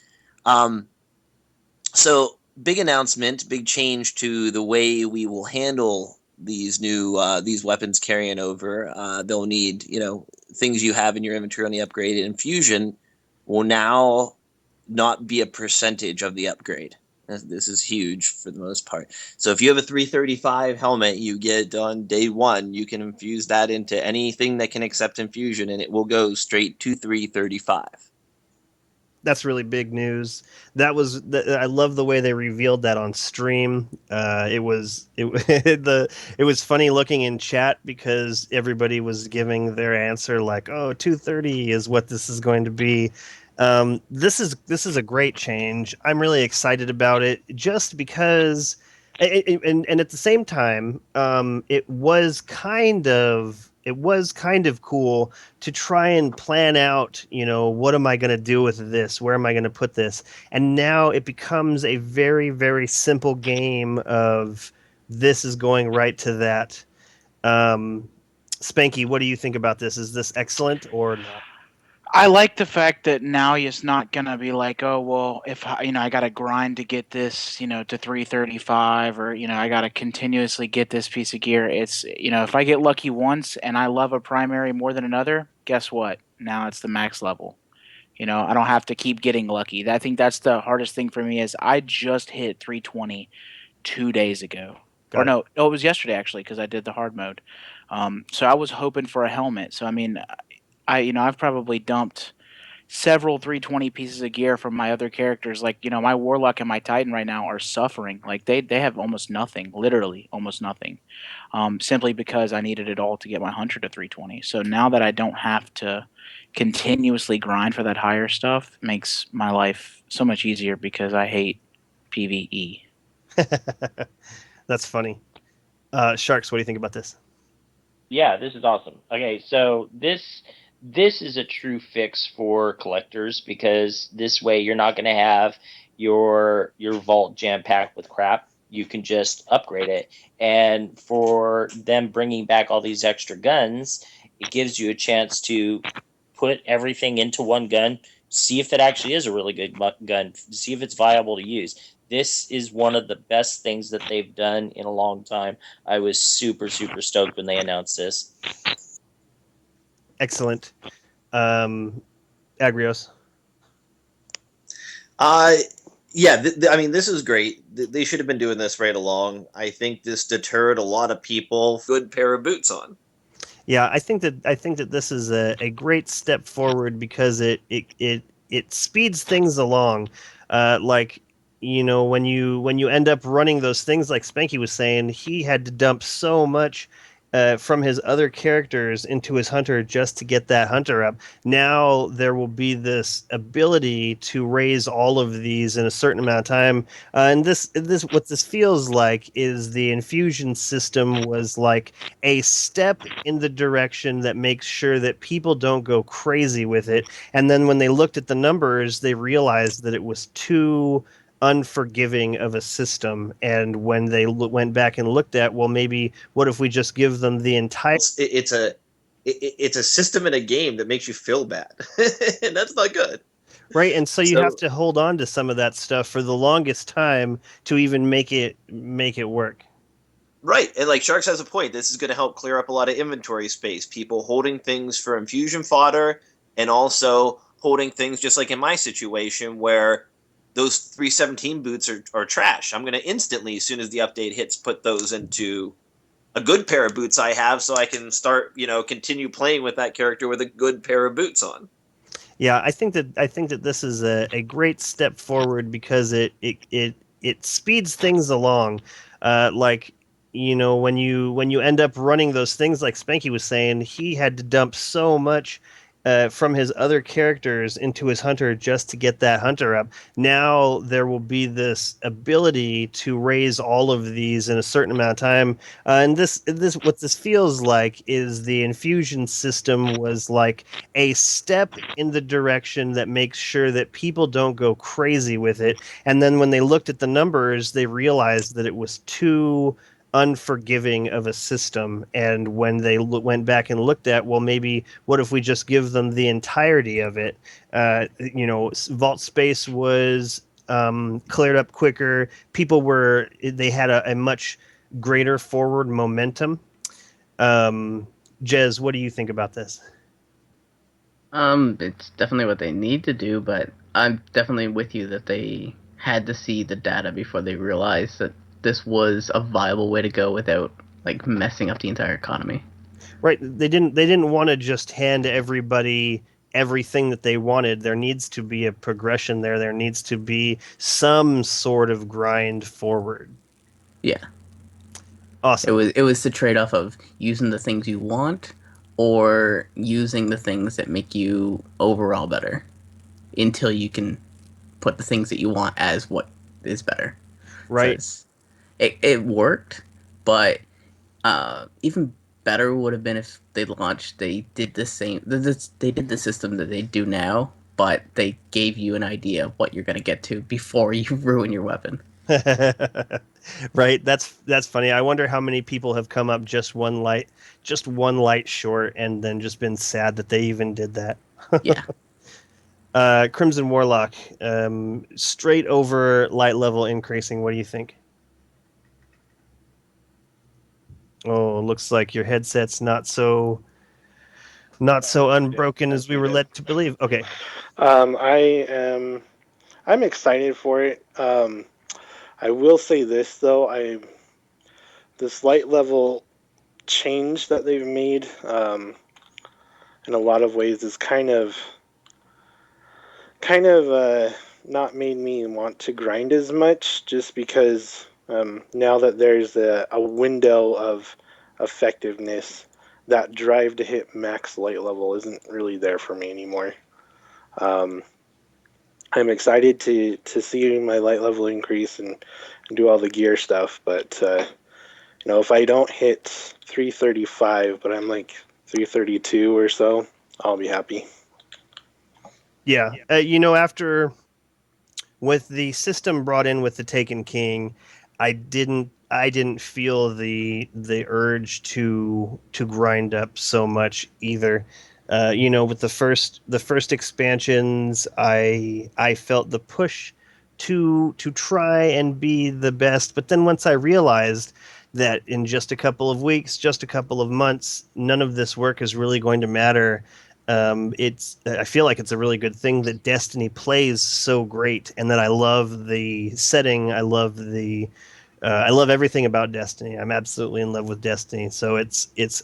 So big announcement, big change to the way we will handle these new these weapons carrying over. They'll need things you have in your inventory on the upgrade. Infusion will now not be a percentage of the upgrade. This is huge for the most part. So if you have a 335 helmet you get on day one, you can infuse that into anything that can accept infusion, and it will go straight to 335. That's really big news. I love the way they revealed that on stream. It was funny looking in chat because everybody was giving their answer like, "Oh, 230 is what this is going to be." This is a great change. I'm really excited about it just because, and at the same time, it was kind of cool to try and plan out, what am I going to do with this? Where am I going to put this? And now it becomes a very, very simple game of this is going right to that. Spanky, what do you think about this? Is this excellent or not? I like the fact that now it's not gonna be like, oh well, if I got to grind to get this, to 335, or I got to continuously get this piece of gear. It's if I get lucky once and I love a primary more than another, guess what? Now it's the max level. I don't have to keep getting lucky. I think that's the hardest thing for me is I just hit 320 2 days ago. No, it was yesterday actually because I did the hard mode. So I was hoping for a helmet. So I mean, I've probably dumped several 320 pieces of gear from my other characters. Like, my Warlock and my Titan right now are suffering. Like they have almost nothing, literally almost nothing. Simply because I needed it all to get my Hunter to 320. So now that I don't have to continuously grind for that higher stuff, makes my life so much easier because I hate PvE. That's funny. Sharks, what do you think about this? Yeah, this is awesome. Okay, so this is a true fix for collectors, because this way you're not going to have your vault jam packed with crap. You can just upgrade it. And for them bringing back all these extra guns, it gives you a chance to put everything into one gun, see if it actually is a really good gun, see if it's viable to use. This is one of the best things that they've done in a long time. I was super, super stoked when they announced this. Excellent. Agrios. Yeah, I mean, this is great. They should have been doing this right along. I think this deterred a lot of people. Good pair of boots on. Yeah, I think that this is a great step forward because it speeds things along. When you end up running those things like Spanky was saying, he had to dump so much from his other characters into his hunter just to get that hunter up. Now there will be this ability to raise all of these in a certain amount of time. And what this feels like is the infusion system was like a step in the direction that makes sure that people don't go crazy with it. And then when they looked at the numbers, they realized that it was too unforgiving of a system. And when they went back and looked at, well, maybe what if we just give them the entire it's a system in a game that makes you feel bad, and that's not good. right? And so you So- have to hold on to some of that stuff for the longest time to even make it work. Right, and like Sharks has a point. This is going to help clear up a lot of inventory space. People holding things for infusion fodder, and also holding things just like in my situation where those 317 boots are trash. I'm going to instantly, as soon as the update hits, put those into a good pair of boots I have, so I can start, continue playing with that character with a good pair of boots on. Yeah, I think that this is a great step forward because it speeds things along. Like when you end up running those things like Spanky was saying, he had to dump so much from his other characters into his hunter just to get that hunter up. Now there will be this ability to raise all of these in a certain amount of time. And what this feels like is the infusion system was like a step in the direction that makes sure that people don't go crazy with it. And then when they looked at the numbers, they realized that it was too unforgiving of a system. And when they went back and looked at, well, maybe what if we just give them the entirety of it? Vault space was cleared up quicker. They had a much greater forward momentum. Jez, what do you think about this? It's definitely what they need to do, but I'm definitely with you that they had to see the data before they realized that this was a viable way to go without like messing up the entire economy. Right. They didn't want to just hand everybody everything that they wanted. There needs to be a progression there. There needs to be some sort of grind forward. Yeah. Awesome. It was the trade off of using the things you want or using the things that make you overall better until you can put the things that you want as what is better. Right. So it worked, but even better would have been if they did the same. They did the system that they do now, but they gave you an idea of what you're going to get to before you ruin your weapon. Right. That's funny. I wonder how many people have come up just one light short and then just been sad that they even did that. Yeah. Crimson Warlock, straight over light level increasing. What do you think? Oh, looks like your headset's not so unbroken as we were led to believe. Okay. I'm excited for it. I will say this though, this light level change that they've made in a lot of ways is kind of not made me want to grind as much, just because now that there's a window of effectiveness, that drive to hit max light level isn't really there for me anymore. I'm excited to see my light level increase and do all the gear stuff, but if I don't hit 335, but I'm like 332 or so, I'll be happy. Yeah. After with the system brought in with the Taken King, I didn't feel the urge to grind up so much either. With the first expansions, I felt the push to try and be the best, but then once I realized that in just a couple of weeks, just a couple of months, none of this work is really going to matter. I feel like it's a really good thing that Destiny plays so great, and that I love the setting. I love the I love everything about Destiny. I'm absolutely in love with Destiny. So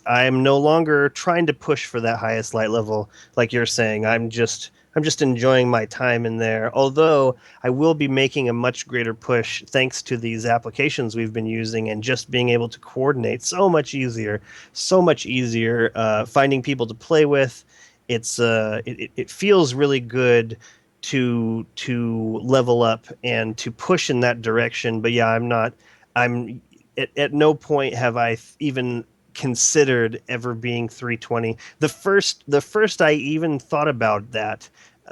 I'm no longer trying to push for that highest light level like you're saying. I'm just enjoying my time in there. Although I will be making a much greater push thanks to these applications we've been using and just being able to coordinate so much easier, finding people to play with. It feels really good to level up and to push in that direction. But yeah, I'm at no point have I even considered ever being 320. The first I even thought about that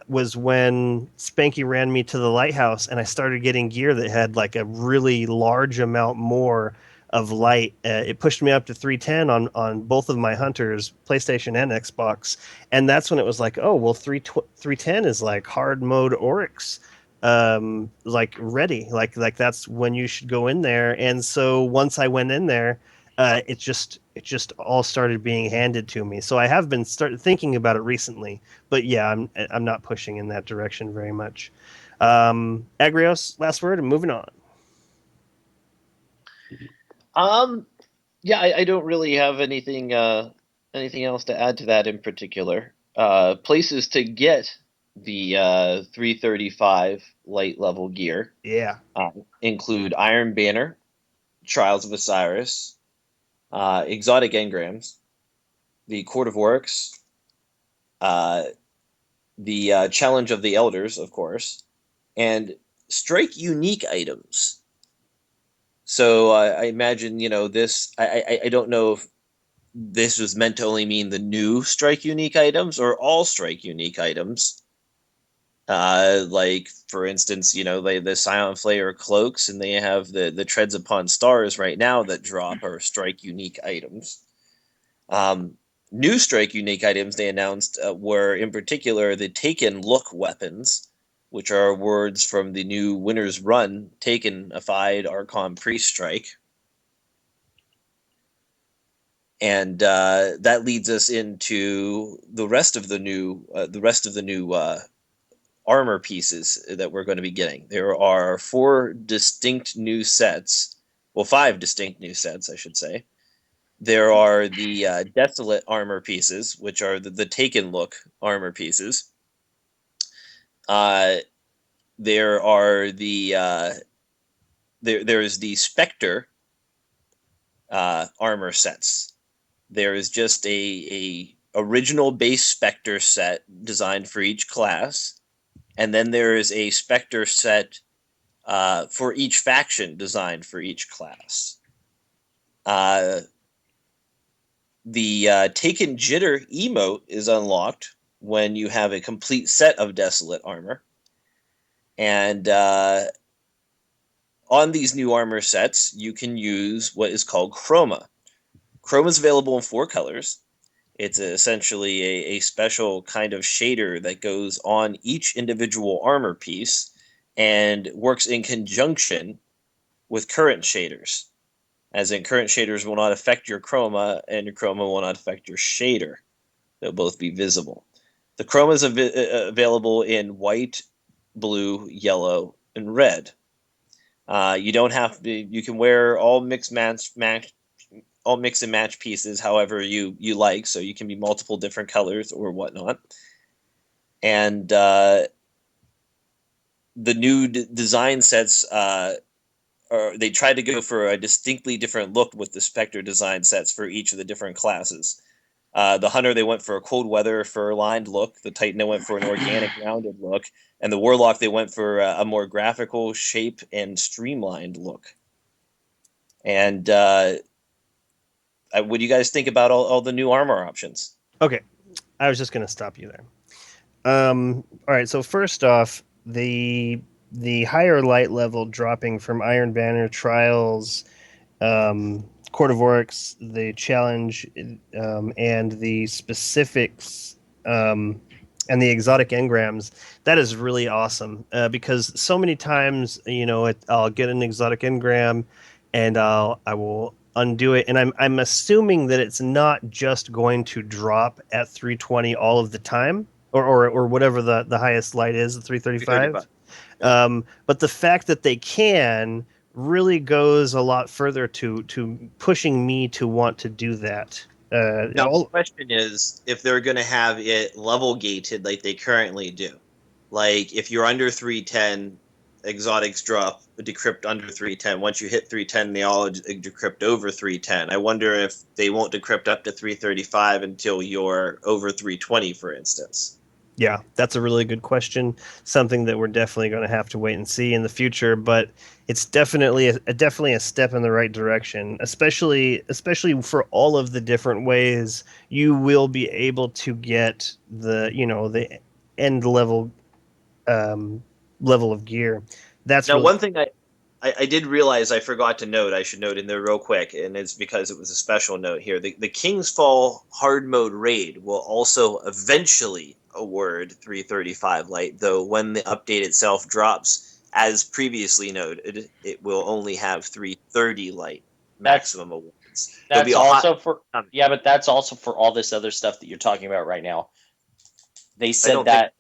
was when Spanky ran me to the lighthouse and I started getting gear that had like a really large amount more of light. It pushed me up to 310 on both of my hunters, PlayStation and Xbox, and that's when it was like, oh well, 310 is like hard mode Oryx, like ready, like that's when you should go in there. And so once I went in there, it just all started being handed to me. So I have been started thinking about it recently, but yeah, I'm not pushing in that direction very much. Agrios, last word, and moving on. Yeah, I don't really have anything else to add to that in particular. Places to get the 335 light level gear Yeah. include Iron Banner, Trials of Osiris, Exotic Engrams, the Court of Works, the Challenge of the Elders, of course, and strike unique items. So I imagine, this. I don't know if this was meant to only mean the new strike unique items or all strike unique items. Like for instance, the Silent Flayer cloaks, and they have the Treads Upon Stars right now that drop are strike unique items. New strike unique items they announced were in particular the Taken Look weapons, which are words from the new Winter's Run Taken-ified Archon Priest strike. And that leads us into the rest of the new armor pieces that we're going to be getting. There are 4 distinct new sets. Well, 5 distinct new sets, I should say. There are the Desolate armor pieces, which are the Taken Look armor pieces. There are there's the Spectre armor sets. There is just a original base Spectre set designed for each class, and then there is a Spectre set for each faction designed for each class. The Taken Jitter emote is unlocked when you have a complete set of Desolate armor. And on these new armor sets, you can use what is called Chroma. Chroma is available in 4 colors. It's essentially a special kind of shader that goes on each individual armor piece and works in conjunction with current shaders. As in, current shaders will not affect your chroma, and your chroma will not affect your shader. They'll both be visible. The chroma is available in white, blue, yellow, and red. You don't have to. You can wear all mix and match pieces however you like. So you can be multiple different colors or whatnot. And the new design sets they tried to go for a distinctly different look with the Spectre design sets for each of the different classes. The Hunter, they went for a cold weather fur-lined look. The Titan, they went for an organic rounded look. And the Warlock, they went for a more graphical shape and streamlined look. And what do you guys think about all the new armor options? Okay, I was just going to stop you there. All right, so first off, the higher light level dropping from Iron Banner, Trials, Court of Oryx, the Challenge, and the specifics, and the exotic engrams, that is really awesome, because so many times, I'll get an exotic engram and I will undo it, and I'm assuming that it's not just going to drop at 320 all of the time, or whatever the highest light is, the 335. But the fact that they can really goes a lot further to pushing me to want to do that. Now, the question is if they're going to have it level gated like they currently do. Like, if you're under 310, exotics drop, decrypt under 310. Once you hit 310, they all decrypt over 310. I wonder if they won't decrypt up to 335 until you're over 320, for instance. Yeah, that's a really good question. Something that we're definitely going to have to wait and see in the future, but it's definitely a step in the right direction, especially for all of the different ways you will be able to get the end um, level of gear. That's Now, really one thing I did realize I forgot to note, I should note in there real quick, and it's because it was a special note here. The King's Fall hard mode raid will also eventually award 335 light, though when the update itself drops, as previously noted, it will only have 330 light maximum awards. There'll be That's a hot. also for but that's also for all this other stuff that you're talking about right now. They I said don't think that.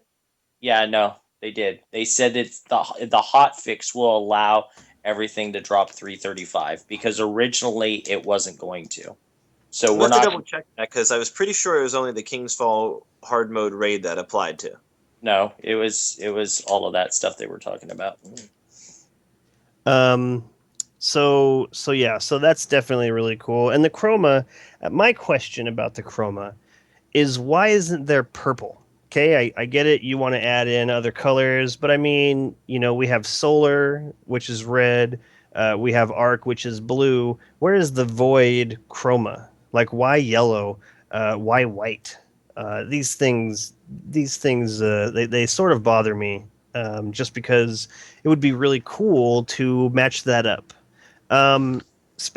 Yeah, no, they did. They said it's the hot fix will allow everything to drop 335 because originally it wasn't going to. So we'll we're have to not. double check that because I was pretty sure it was only the King's Fall hard mode raid that applied to. No, it was all of that stuff they were talking about. um so yeah, so that's definitely really cool. And the chroma, my question about the chroma is why isn't there purple? Okay, I get it. You want to add in other colors, but I mean, we have solar, which is red. We have arc, which is blue. Where is the void chroma? Like, why yellow? Why white? These things, they sort of bother me. Just because it would be really cool to match that up. Um,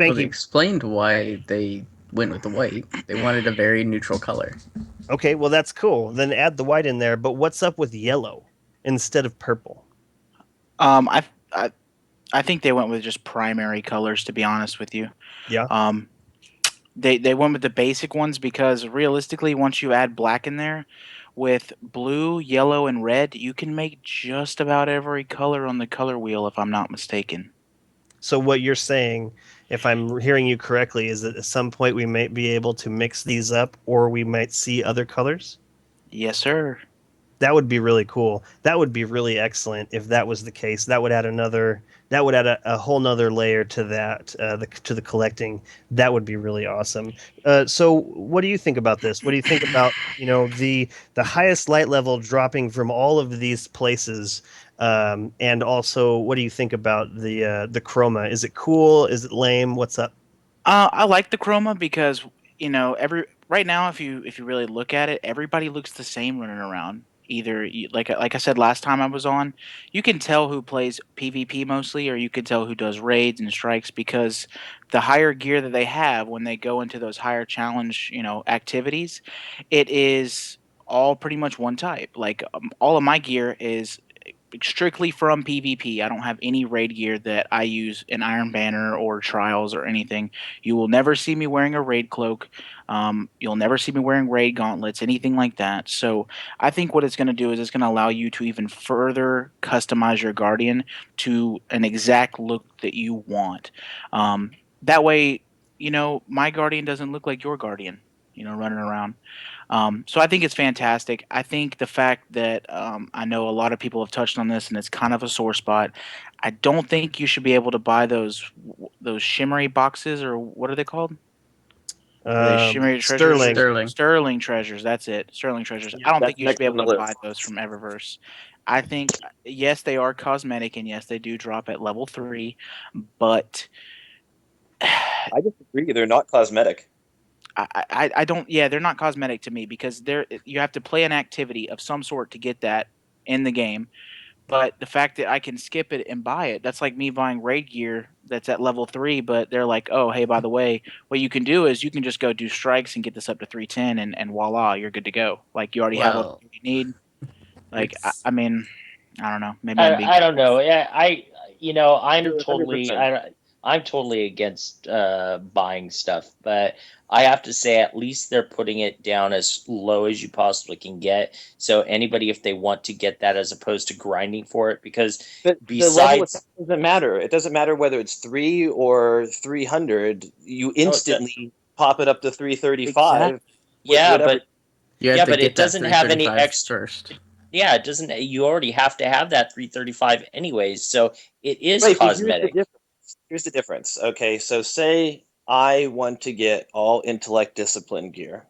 Well, they Spanky, explained why they went with the white. They wanted a very neutral color. okay, well that's cool. Then add the white in there. But what's up with yellow instead of purple? I, I I think they went with just primary colors. To be honest with you, Yeah. um, they went with the basic ones because realistically, once you add black in there, with blue, yellow, and red, you can make just about every color on the color wheel. If I'm not mistaken. So what you're saying, if I'm hearing you correctly, is that at some point we might be able to mix these up, or we might see other colors. Yes, sir. That would be really cool. That would be really excellent if that was the case. That would add a whole nother layer to that, to the collecting. That would be really awesome. So what do you think about this? What do you think about, the highest light level dropping from all of these places? And also, what do you think about the chroma? Is it cool? Is it lame? What's up? I like the chroma because every right now, if you really look at it, everybody looks the same running around. Either like I said last time I was on, you can tell who plays PvP mostly, or you can tell who does raids and strikes because the higher gear that they have when they go into those higher challenge activities, it is all pretty much one type. Like all of my gear is strictly from PvP. I don't have any raid gear that I use in Iron Banner or Trials or anything. You will never see me wearing a raid cloak. You'll never see me wearing raid gauntlets, anything like that. So I think what it's going to do is it's going to allow you to even further customize your Guardian to an exact look that you want. That way, my Guardian doesn't look like your Guardian, running around. So I think it's fantastic. I think the fact that I know a lot of people have touched on this, and it's kind of a sore spot. I don't think you should be able to buy those shimmery boxes, or what are they called? Are they shimmery treasures? Sterling. Sterling treasures. That's it. Sterling treasures. Yeah, I don't that's think you should next be on able the to buy list. those from Eververse. I think yes, they are cosmetic, and yes, they do drop at level 3, but I disagree. They're not cosmetic. I don't. Yeah, they're not cosmetic to me because you have to play an activity of some sort to get that in the game. But the fact that I can skip it and buy it, that's like me buying raid gear that's at level 3, but they're like, oh, hey, by the way, what you can do is you can just go do strikes and get this up to 310 and voila, you're good to go. Like you already have all Well, you need. Like it's I mean, I don't know. Maybe I'm being I don't know. Yeah, I'm You're totally 100%. I'm totally against buying stuff, but I have to say, at least they're putting it down as low as you possibly can get. So anybody, if they want to get that, as opposed to grinding for it, because The level besides, itself doesn't matter. It doesn't matter whether it's 3 or 300. You no, instantly pop it up to 335 exactly, with yeah, whatever. but You have yeah, to but get it that doesn't have any 335 extra. first. Yeah, it doesn't. You already have to have that 335 anyways, so it is Right, but here's the cosmetic. difference. Here's the difference. Okay, so say I want to get all intellect discipline gear,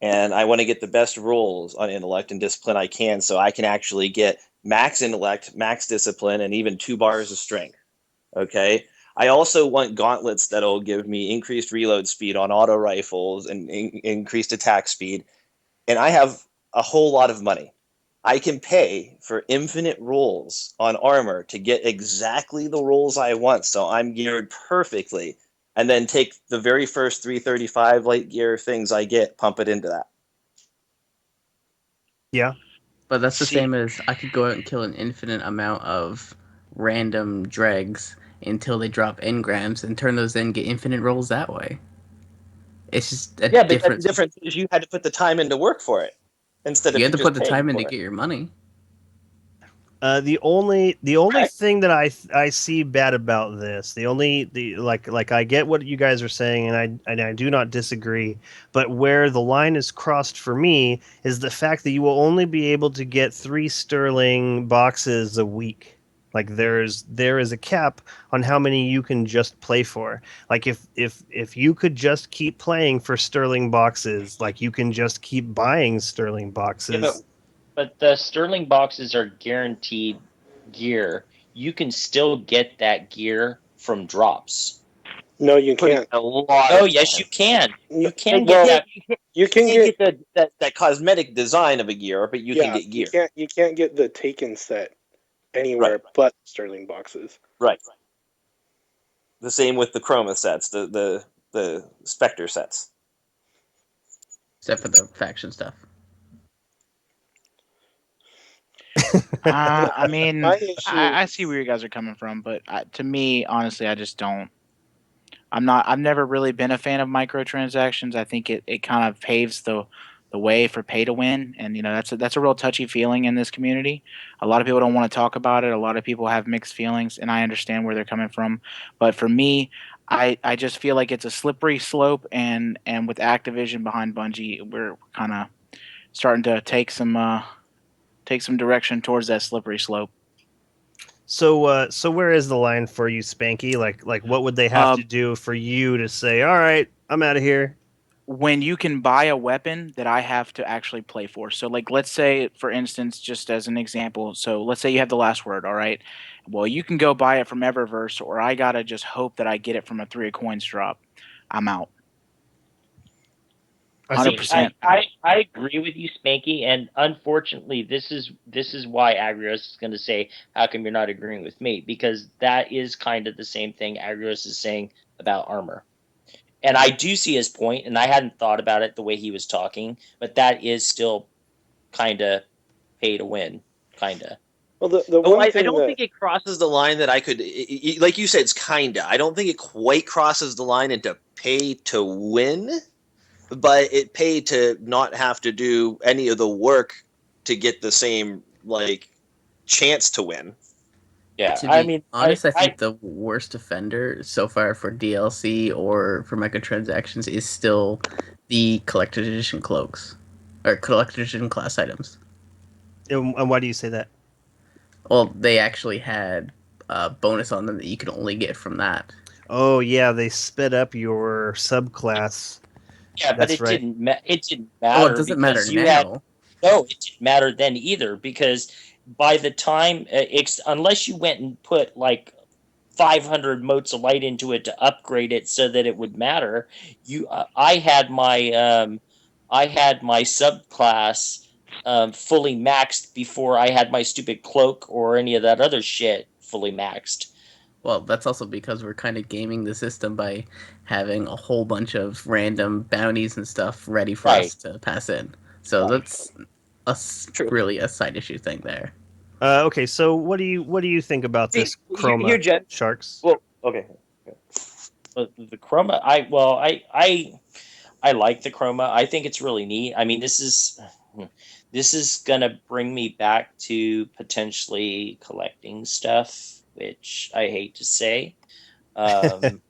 and I want to get the best rules on intellect and discipline I can, so I can actually get max intellect, max discipline, and even 2 bars of strength. Okay. I also want gauntlets that'll give me increased reload speed on auto rifles and increased attack speed. And I have a whole lot of money. I can pay for infinite rolls on armor to get exactly the rolls I want, so I'm geared perfectly, and then take the very first 335 light gear things I get, pump it into that. Yeah. But that's the See, same as I could go out and kill an infinite amount of random dregs until they drop engrams and turn those in, get infinite rolls that way. It's just a Yeah, but that's the difference. difference is you had to put the time in to work for it instead You of have to just put the paying time in to for it. get your money. The only Correct. thing that I see bad about this, the like I get what you guys are saying, and I do not disagree, but where the line is crossed for me is the fact that you will only be able to get 3 sterling boxes a week. Like there is a cap on how many you can just play for. Like if you could just keep playing for sterling boxes, like you can just keep buying sterling Yeah, boxes. but the Sterling boxes are guaranteed gear. You can still get that gear from drops. No, you Putting can't. a lot Oh, of yes, time. you can. No, You can get well, that. you You can can't get. get that cosmetic design of a gear, but you can Yeah, get gear. you can't get the Taken set Right, anywhere but Sterling boxes. right. The same with the Chroma sets, the Spectre sets. Except for the faction stuff. I mean, My issue. I see where you guys are coming from, but to me, honestly, I just don't. I'm not. I've never really been a fan of microtransactions. I think it kind of paves the way for pay to win, and that's a real touchy feeling in this community. A lot of people don't want to talk about it. A lot of people have mixed feelings, and I understand where they're coming from. But for me, I just feel like it's a slippery slope, and with Activision behind Bungie, we're kind of starting to take some direction towards that slippery slope. So where is the line for you, Spanky? Like what would they have Uh, to do for you to say, "All right, I'm out of here"? when you can buy a weapon that I have to actually play for. So, like, let's say, for instance, just as an example, so let's say you have the last word, all right? Well, you can go buy it from Eververse, or I gotta just hope that I get it from a 3 of coins drop. I'm out. I see what you're See, saying. 100%. I agree with you, Spanky, and unfortunately, this is why Agrios is going to say, "How come you're not agreeing with me?" Because that is kind of the same thing Agrios is saying about armor. And I do see his point, and I hadn't thought about it the way he was talking, but that is still kind of pay to win, kind of. Well, the Oh, one I thing don't that think it crosses the line that I could, like you said, it's kinda. I don't think it quite crosses the line into pay to win, but it pay to not have to do any of the work to get the same like chance to win. Yeah, To I be mean, honest, I think the worst offender so far for DLC or for microtransactions is still the collector's edition cloaks or collector's edition class items. And why do you say that? Well, they actually had a bonus on them that you can only get from that. Oh yeah, they sped up your subclass. yeah, but That's right. it didn't Oh, it matter doesn't matter because you had now. no, it didn't matter then either because by the time unless you went and put like 500 motes of light into it to upgrade it so that it would matter. I had my subclass fully maxed before I had my stupid cloak or any of that other shit fully maxed. Well, that's also because we're kind of gaming the system by having a whole bunch of random bounties and stuff ready for Right, us to pass in. So right. that's True. really a side issue thing there. Okay, so what do you think about See, this here, chroma, Jen. Sharks? Well, okay. But the chroma, I like the chroma. I think it's really neat. I mean, this is gonna bring me back to potentially collecting stuff, which I hate to say. Um,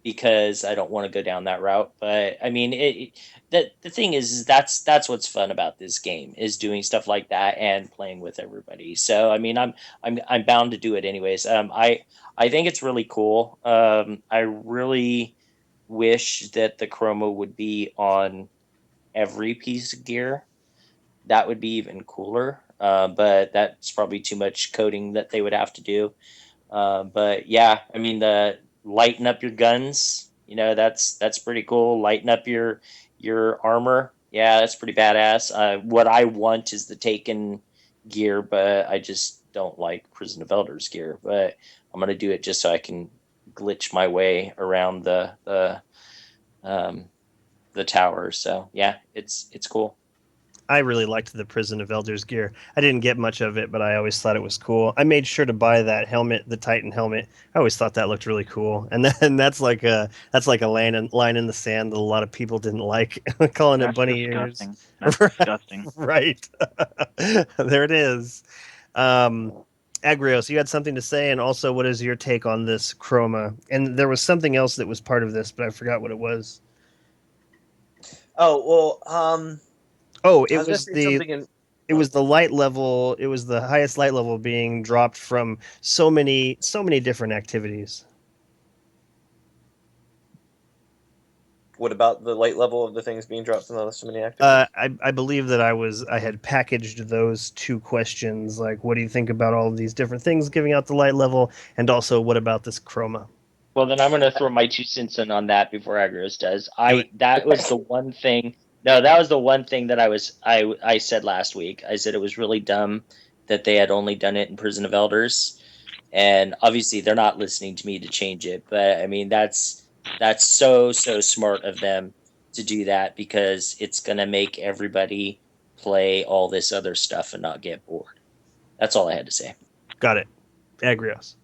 because I don't want to go down that route. But I mean, the thing is that's what's fun about this game is doing stuff like that and playing with everybody. So I mean, I'm bound to do it anyways. I think it's really cool. I really wish that the chroma would be on every piece of gear. That would be even cooler. But that's probably too much coding that they would have to do. But yeah, I mean the lighten up your guns, that's pretty cool. Lighten up your armor. Yeah, that's pretty badass. What I want is the Taken gear, but I just don't like Prison of Elders gear. But I'm gonna do it just so I can glitch my way around um, the tower. So yeah, it's cool. I really liked the Prison of Elders gear. I didn't get much of it, but I always thought it was cool. I made sure to buy that helmet, the Titan helmet. I always thought that looked really cool. And then that's like a line in the sand that a lot of people didn't like, calling it That's bunny ears. disgusting. That's disgusting. Right. There it is. Agrios, you had something to say, and also, what is your take on this chroma? And there was something else that was part of this, but I forgot what it was. Oh well, Oh, I it was gonna was say the something in. it was the light level. It was the highest light level being dropped from so many different activities. What about the light level of the things being dropped from so many activities? I believe that I had packaged those two questions, like what do you think about all of these different things giving out the light level, and also what about this chroma? Well, then I'm going to throw my 2 cents in on that before Agros does. Do it. That was the one thing. No, that was the one thing that I said last week. I said it was really dumb that they had only done it in Prison of Elders, and obviously they're not listening to me to change it. But I mean, that's so smart of them to do that because it's going to make everybody play all this other stuff and not get bored. That's all I had to say. Got it. Agrios.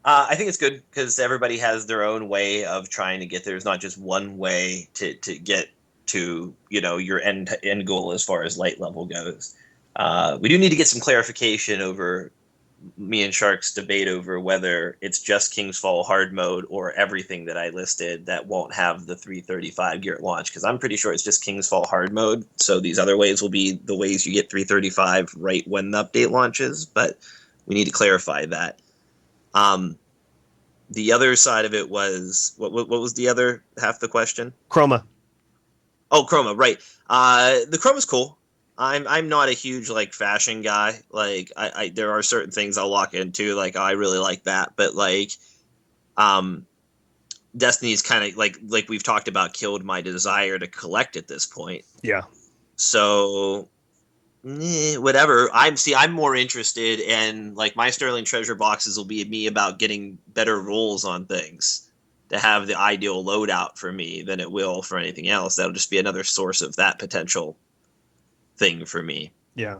I think it's good because everybody has their own way of trying to get there. There's not just one way to get to your end goal as far as light level goes. We do need to get some clarification over me and Shark's debate over whether it's just King's Fall hard mode or everything that I listed that won't have the 335 gear at launch, because I'm pretty sure it's just King's Fall hard mode. So these other ways will be the ways you get 335 right when the update launches, but we need to clarify that. The other side of it was what was the other half of the question? Chroma. Oh, chroma, right. The chroma's cool. I'm not a huge like fashion guy. Like I there are certain things I'll lock into. Like I really like that, but like, Destiny's kind of like we've talked about killed my desire to collect at this point. Yeah. So whatever. I'm more interested in like my Sterling Treasure boxes will be me about getting better rolls on things to have the ideal loadout for me than it will for anything else. That'll just be another source of that potential thing for me. Yeah.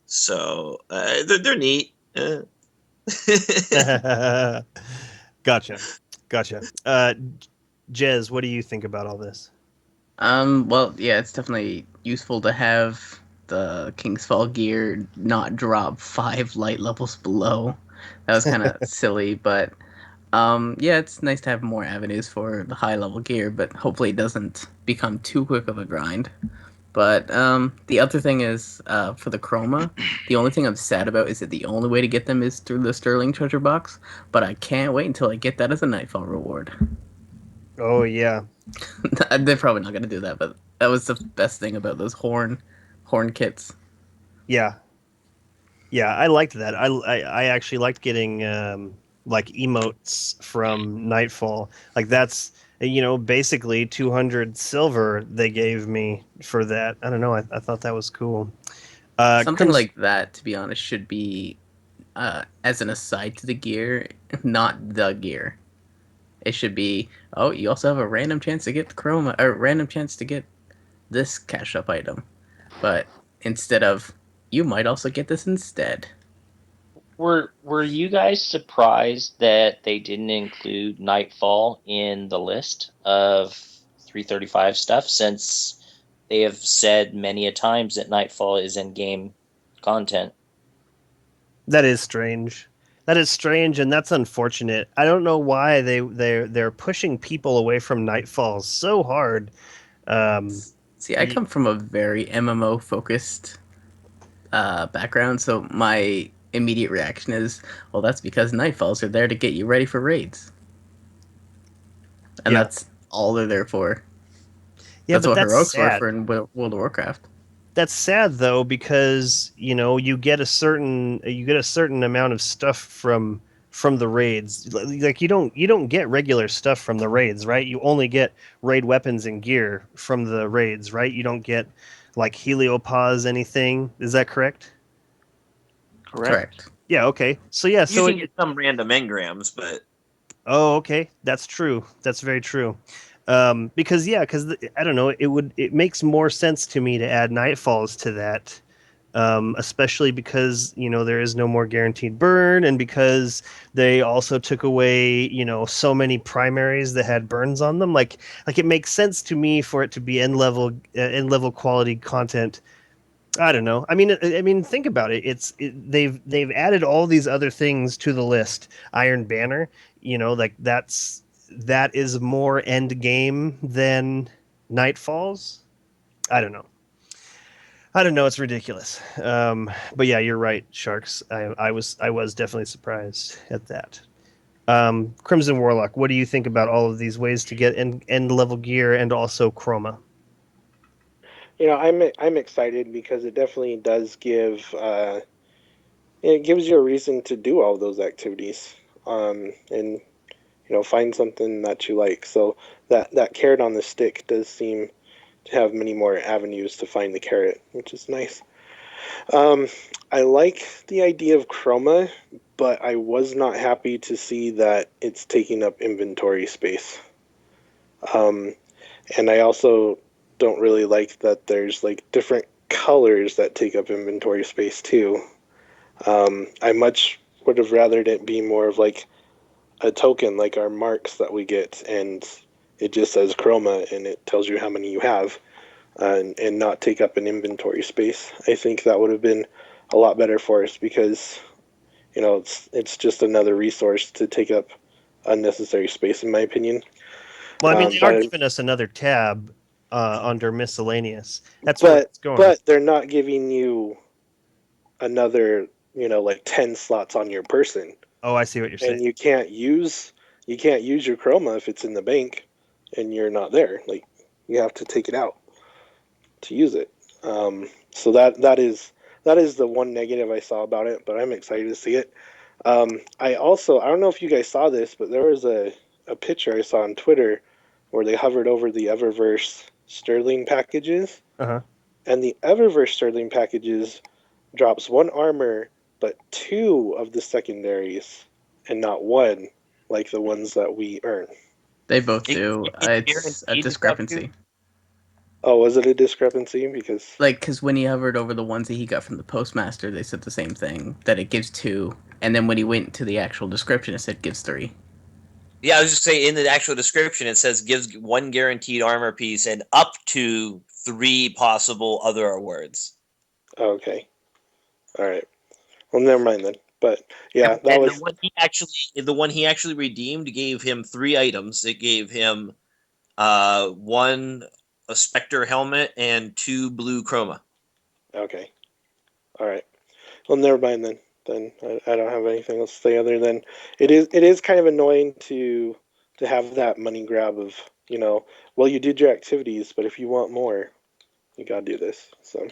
So they're neat. Gotcha. Jez, what do you think about all this? Well, yeah, it's definitely useful to have the King's Fall gear not drop 5 light levels below. That was kind of silly, but yeah, it's nice to have more avenues for the high level gear, but hopefully it doesn't become too quick of a grind. But the other thing is, for the chroma, the only thing I'm sad about is that the only way to get them is through the Sterling Treasure box, but I can't wait until I get that as a Nightfall reward. Oh yeah. They're probably not going to do that, but that was the best thing about those horn kits. Yeah. Yeah, I liked that. I actually liked getting like emotes from Nightfall. Like that's basically 200 silver they gave me for that. I don't know. I thought that was cool. Something like that, to be honest, should be as an aside to the gear, not the gear. It should be, oh, you also have a random chance to get the chroma, or random chance to get this cash up item. But instead of, you might also get this instead. Were you guys surprised that they didn't include Nightfall in the list of 335 stuff, since they have said many a times that Nightfall is in-game content. That is strange. That is strange, and that's unfortunate. I don't know why they're pushing people away from Nightfall so hard. See, I come from a very MMO focused background, so my immediate reaction is, well, that's because Nightfalls are there to get you ready for raids, and Yeah. that's all they're there for. Yeah, That's but what that's heroics were sad. for in World of Warcraft. That's sad though, because you get a certain amount of stuff from the raids. Like you don't get regular stuff from the raids, right? You only get raid weapons and gear from the raids, right? You don't get like heliopause anything. Is that correct? Correct. Yeah, okay. So yeah, You can get some random engrams, but oh, okay. That's true. That's very true. Because I don't know, it makes more sense to me to add Nightfalls to that. Especially because there is no more guaranteed burn, and because they also took away so many primaries that had burns on them. Like it makes sense to me for it to be end level quality content. I don't know. I mean, think about it. They've added all these other things to the list. Iron Banner, like that is more end game than Nightfalls. I don't know. I don't know. It's ridiculous. But yeah, you're right, Sharks. I was definitely surprised at that. Crimson Warlock. What do you think about all of these ways to get end level gear and also chroma? I'm excited because it definitely does give it gives you a reason to do all those activities, and find something that you like. So that carrot on the stick does seem to have many more avenues to find the carrot, which is nice. Um, I like the idea of chroma, but I was not happy to see that it's taking up inventory space. Um, and I also don't really like that there's like different colors that take up inventory space too. I much would have rathered it be more of like a token, like our marks that we get, and it just says chroma and it tells you how many you have, and not take up an inventory space. I think that would have been a lot better for us because it's just another resource to take up unnecessary space, in my opinion. Well, I mean, they are But giving us another tab under miscellaneous. That's where but it's going. but they're not giving you another like 10 slots on your person, Oh, I see what you're saying. and you can't use your chroma if it's in the bank and you're not there. Like, you have to take it out to use it. So that is the one negative I saw about it, but I'm excited to see it. I don't know if you guys saw this, but there was a picture I saw on Twitter where they hovered over the Eververse Sterling packages, Uh-huh. and the Eververse Sterling packages drops one armor, but two of the secondaries, and not one, like the ones that we earn. They both it, do. it It's a guaranteed stuff too. discrepancy. Oh, was it a discrepancy? Because Because when he hovered over the ones that he got from the postmaster, they said the same thing, that it gives 2, and then when he went to the actual description, it said gives 3. Yeah, I was just saying in the actual description it says gives one guaranteed armor piece and up to 3 possible other awards. okay, all right. Well, never mind then. But yeah, that And was the one he actually redeemed gave him 3 items. It gave him one a Spectre helmet and 2 blue chroma. okay. All right. Well, never mind then. Then I don't have anything else to say other than it is kind of annoying to have that money grab of well, you did your activities, but if you want more, you gotta do this. So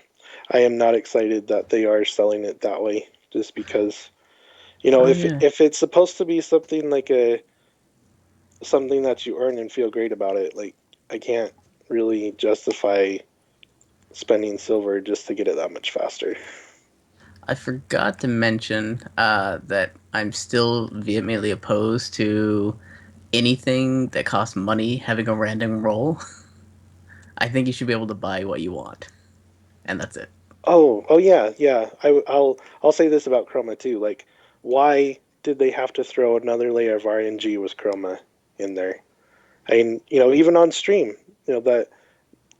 I am not excited that they are selling it that way, just because Oh, if yeah. if it's supposed to be something like something that you earn and feel great about it, like, I can't really justify spending silver just to get it that much faster. I forgot to mention that I'm still vehemently opposed to anything that costs money having a random roll. I think you should be able to buy what you want, and that's it. Oh yeah, yeah. I'll say this about Chroma too. Like, why did they have to throw another layer of RNG with Chroma in there? I mean, even on stream, that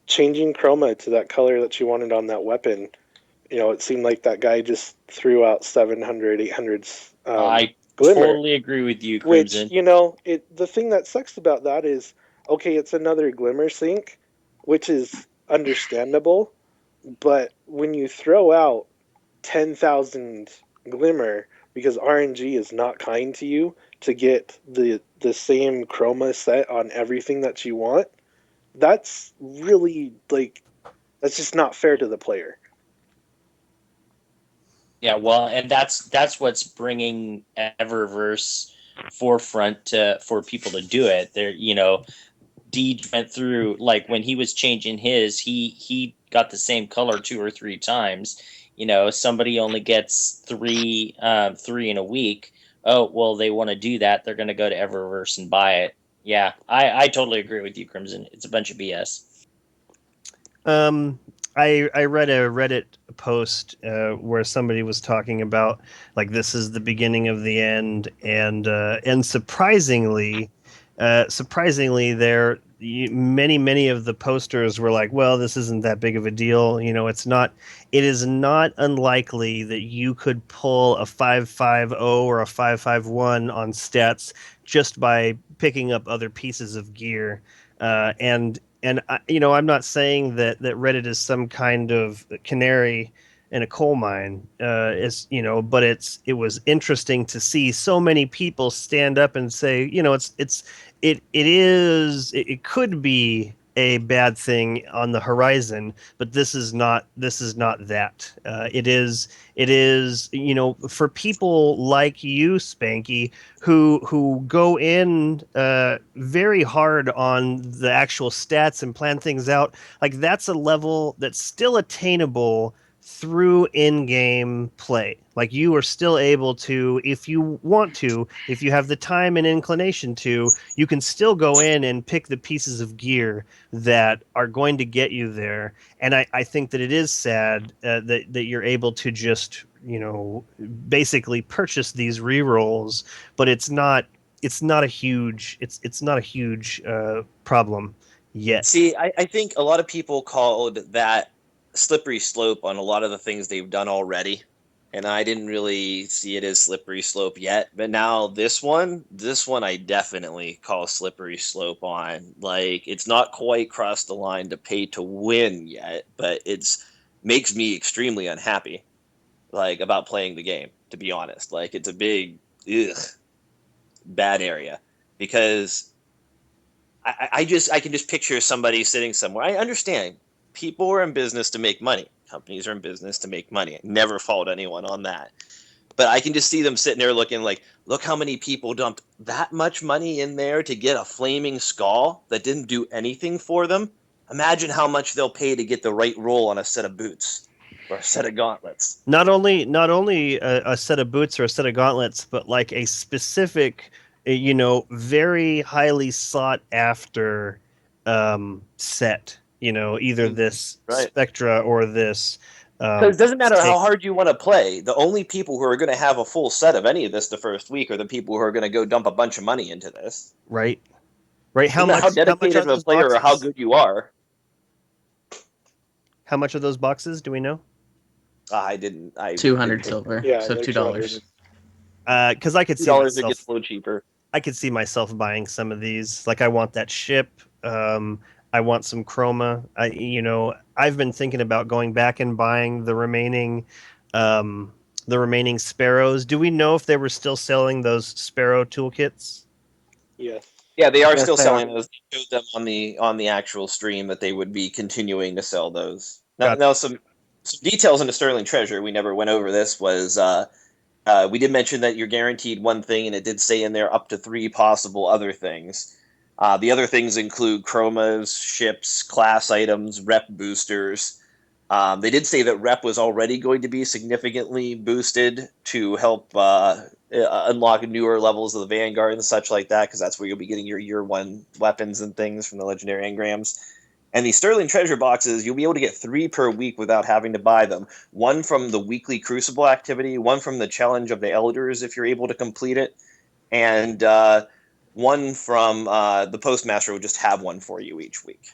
changing chroma to that color that you wanted on that weapon, it seemed like that guy just threw out 700, 800 I glimmer. totally agree with you, Which, Crimson. the thing that sucks about that is, okay, it's another glimmer sink, which is understandable, but when you throw out 10,000 glimmer because RNG is not kind to you to get the same chroma set on everything that you want, that's really, that's just not fair to the player. Yeah, well, and that's what's bringing Eververse forefront for people to do it. There, Deej went through, like, when he was changing his, he got the same color 2 or 3 times. Somebody only gets three in a week. Oh, well, they want to do that. They're going to go to Eververse and buy it. Yeah, I totally agree with you, Crimson. It's a bunch of BS. I read a Reddit post where somebody was talking about, like, this is the beginning of the end, and surprisingly, there many of the posters were like, well, this isn't that big of a deal. It's not. It is not unlikely that you could pull a 550 or a 551 on stats just by picking up other pieces of gear, and I'm not saying that Reddit is some kind of canary in a coal mine, but it was interesting to see so many people stand up and say, it could be a bad thing on the horizon, but this is not that. It is for people like you, Spanky, who go in very hard on the actual stats and plan things out. Like, that's a level that's still attainable through in-game play. Like, you are still able to, if you want to, if you have the time and inclination to, you can still go in and pick the pieces of gear that are going to get you there. And I think that it is sad that you're able to just basically purchase these rerolls, but it's not a huge problem yet. See, I think a lot of people called that slippery slope on a lot of the things they've done already. And I didn't really see it as slippery slope yet. But now this one I definitely call slippery slope on. Like, it's not quite crossed the line to pay to win yet, but it's makes me extremely unhappy, like, about playing the game, to be honest. Like, it's a big bad area, because I can just picture somebody sitting somewhere. I understand people are in business to make money. Companies are in business to make money. I never fault anyone on that. But I can just see them sitting there looking like, look how many people dumped that much money in there to get a flaming skull that didn't do anything for them. Imagine how much they'll pay to get the right roll on a set of boots or a set of gauntlets. Not only a set of boots or a set of gauntlets, but like a specific, very highly sought after set. Either this Right. Spectra or this. Because it doesn't matter how hard you want to play. The only people who are going to have a full set of any of this the first week are the people who are going to go dump a bunch of money into this. Right. How dedicated of a player or how good you are. How much are those boxes? Do we know? I didn't. 200 silver. Yeah, so they're $2. Because I could see $2 it myself. gets a little cheaper. I could see myself buying some of these. Like, I want that ship. I want some chroma. I've been thinking about going back and buying the remaining sparrows. Do we know if they were still selling those sparrow toolkits? Yes. Yeah, they are Yes, still they selling are. those. They showed them on the actual stream that they would be continuing to sell those. Got Now some details into Sterling Treasure. We never went over this. Was we did mention that you're guaranteed one thing, and it did say in there up to 3 possible other things. The other things include chromas, ships, class items, rep boosters. They did say that rep was already going to be significantly boosted to help unlock newer levels of the Vanguard and such like that, because that's where you'll be getting your year 1 weapons and things from the legendary engrams. And the Sterling Treasure boxes, you'll be able to get 3 per week without having to buy them. 1 from the weekly Crucible activity, 1 from the Challenge of the Elders if you're able to complete it, and 1 from the Postmaster will just have 1 for you each week.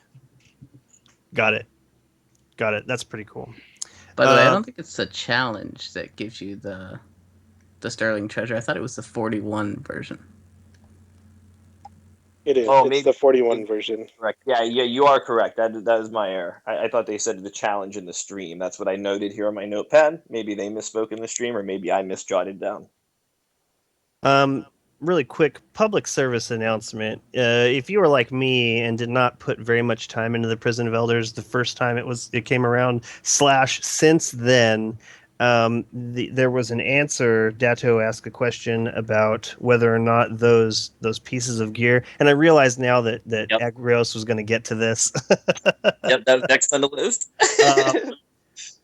Got it. That's pretty cool. By the way, I don't think it's a challenge that gives you the Sterling Treasure. I thought it was the 41 version. It is. Oh, It's maybe the 41 version. correct. Yeah, you are correct. That is my error. I thought they said the challenge in the stream. That's what I noted here on my notepad. Maybe they misspoke in the stream, or maybe I misjotted down. Really quick public service announcement. If you were like me and did not put very much time into the Prison of Elders the first time it came around, / since then, there was an answer. Dato asked a question about whether or not those pieces of gear, and I realize now that Yep. Agrios was going to get to this. Yep, that was next on the list.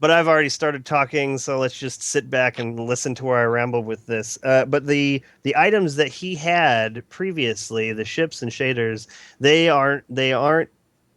But I've already started talking, so let's just sit back and listen to where I ramble with this. But the items that he had previously, the ships and shaders, they aren't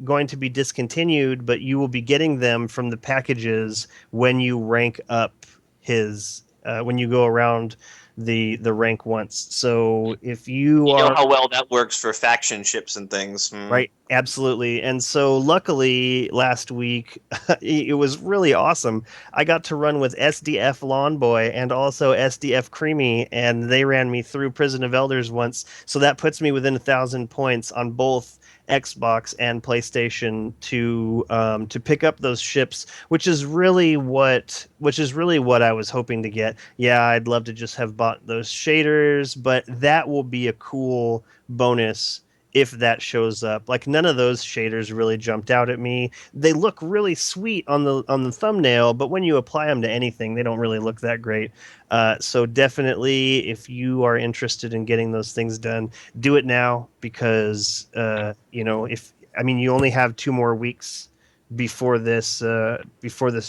going to be discontinued, but you will be getting them from the packages when you rank up his when you go around the rank once. So if you know are how well that works for faction ships and things. right, absolutely. And so luckily last week it was really awesome. I got to run with SDF Lawn Boy and also SDF Creamy, and they ran me through Prison of Elders once. So that puts me within 1,000 points on both Xbox and PlayStation to pick up those ships, which is really what I was hoping to get. Yeah, I'd love to just have bought those shaders, but that will be a cool bonus if that shows up. Like, none of those shaders really jumped out at me. They look really sweet on the thumbnail, but when you apply them to anything, they don't really look that great. So definitely, if you are interested in getting those things done, do it now, because you only have 2 more weeks before this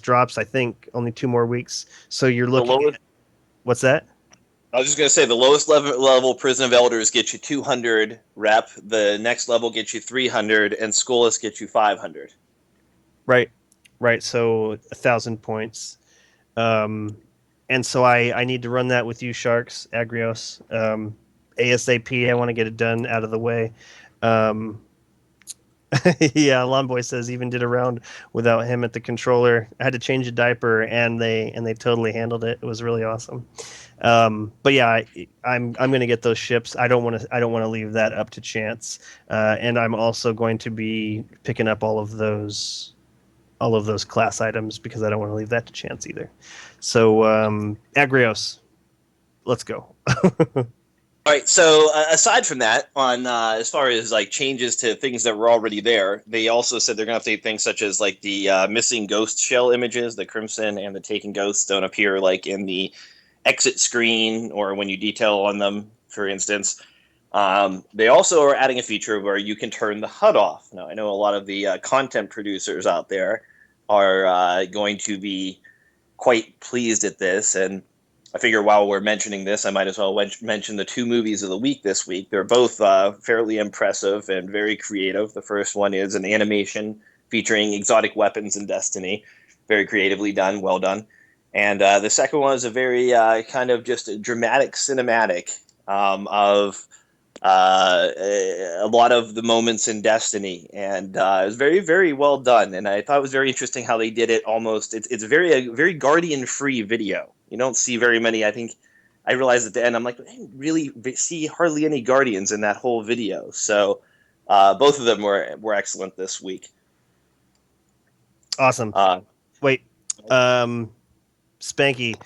drops. I think only 2 more weeks. So you're looking at, what's that? I was just going to say the lowest level Prison of Elders gets you 200 rep. The next level gets you 300, and Skullus gets you 500. Right. So 1,000 points. And so I need to run that with you, Sharks, Agrios, ASAP. I want to get it done out of the way. Yeah, Lomboy says even did a round without him at the controller. I had to change a diaper, and they totally handled it. It was really awesome. But yeah, I'm going to get those ships. I don't want to leave that up to chance. And I'm also going to be picking up all of those class items, because I don't want to leave that to chance either. So Agrios, let's go. All right. So aside from that, on as far as like changes to things that were already there, they also said they're going to update things such as like the missing ghost shell images, the Crimson and the Taken Ghosts don't appear like in the exit screen or when you detail on them, for instance. They also are adding a feature where you can turn the HUD off. Now, I know a lot of the content producers out there are going to be quite pleased at this, and I figure while we're mentioning this, I might as well mention the 2 movies of the week this week. They're both fairly impressive and very creative. The first one is an animation featuring exotic weapons in Destiny. Very creatively done, well done. And the second one is a very kind of just a dramatic cinematic of a lot of the moments in Destiny, and it was very, very well done. And I thought it was very interesting how they did it. Almost, it's a very Guardian-free video. You don't see very many. I think I realized at the end, I'm like, I didn't really see hardly any Guardians in that whole video. So both of them were excellent this week. Awesome. Wait, Spanky,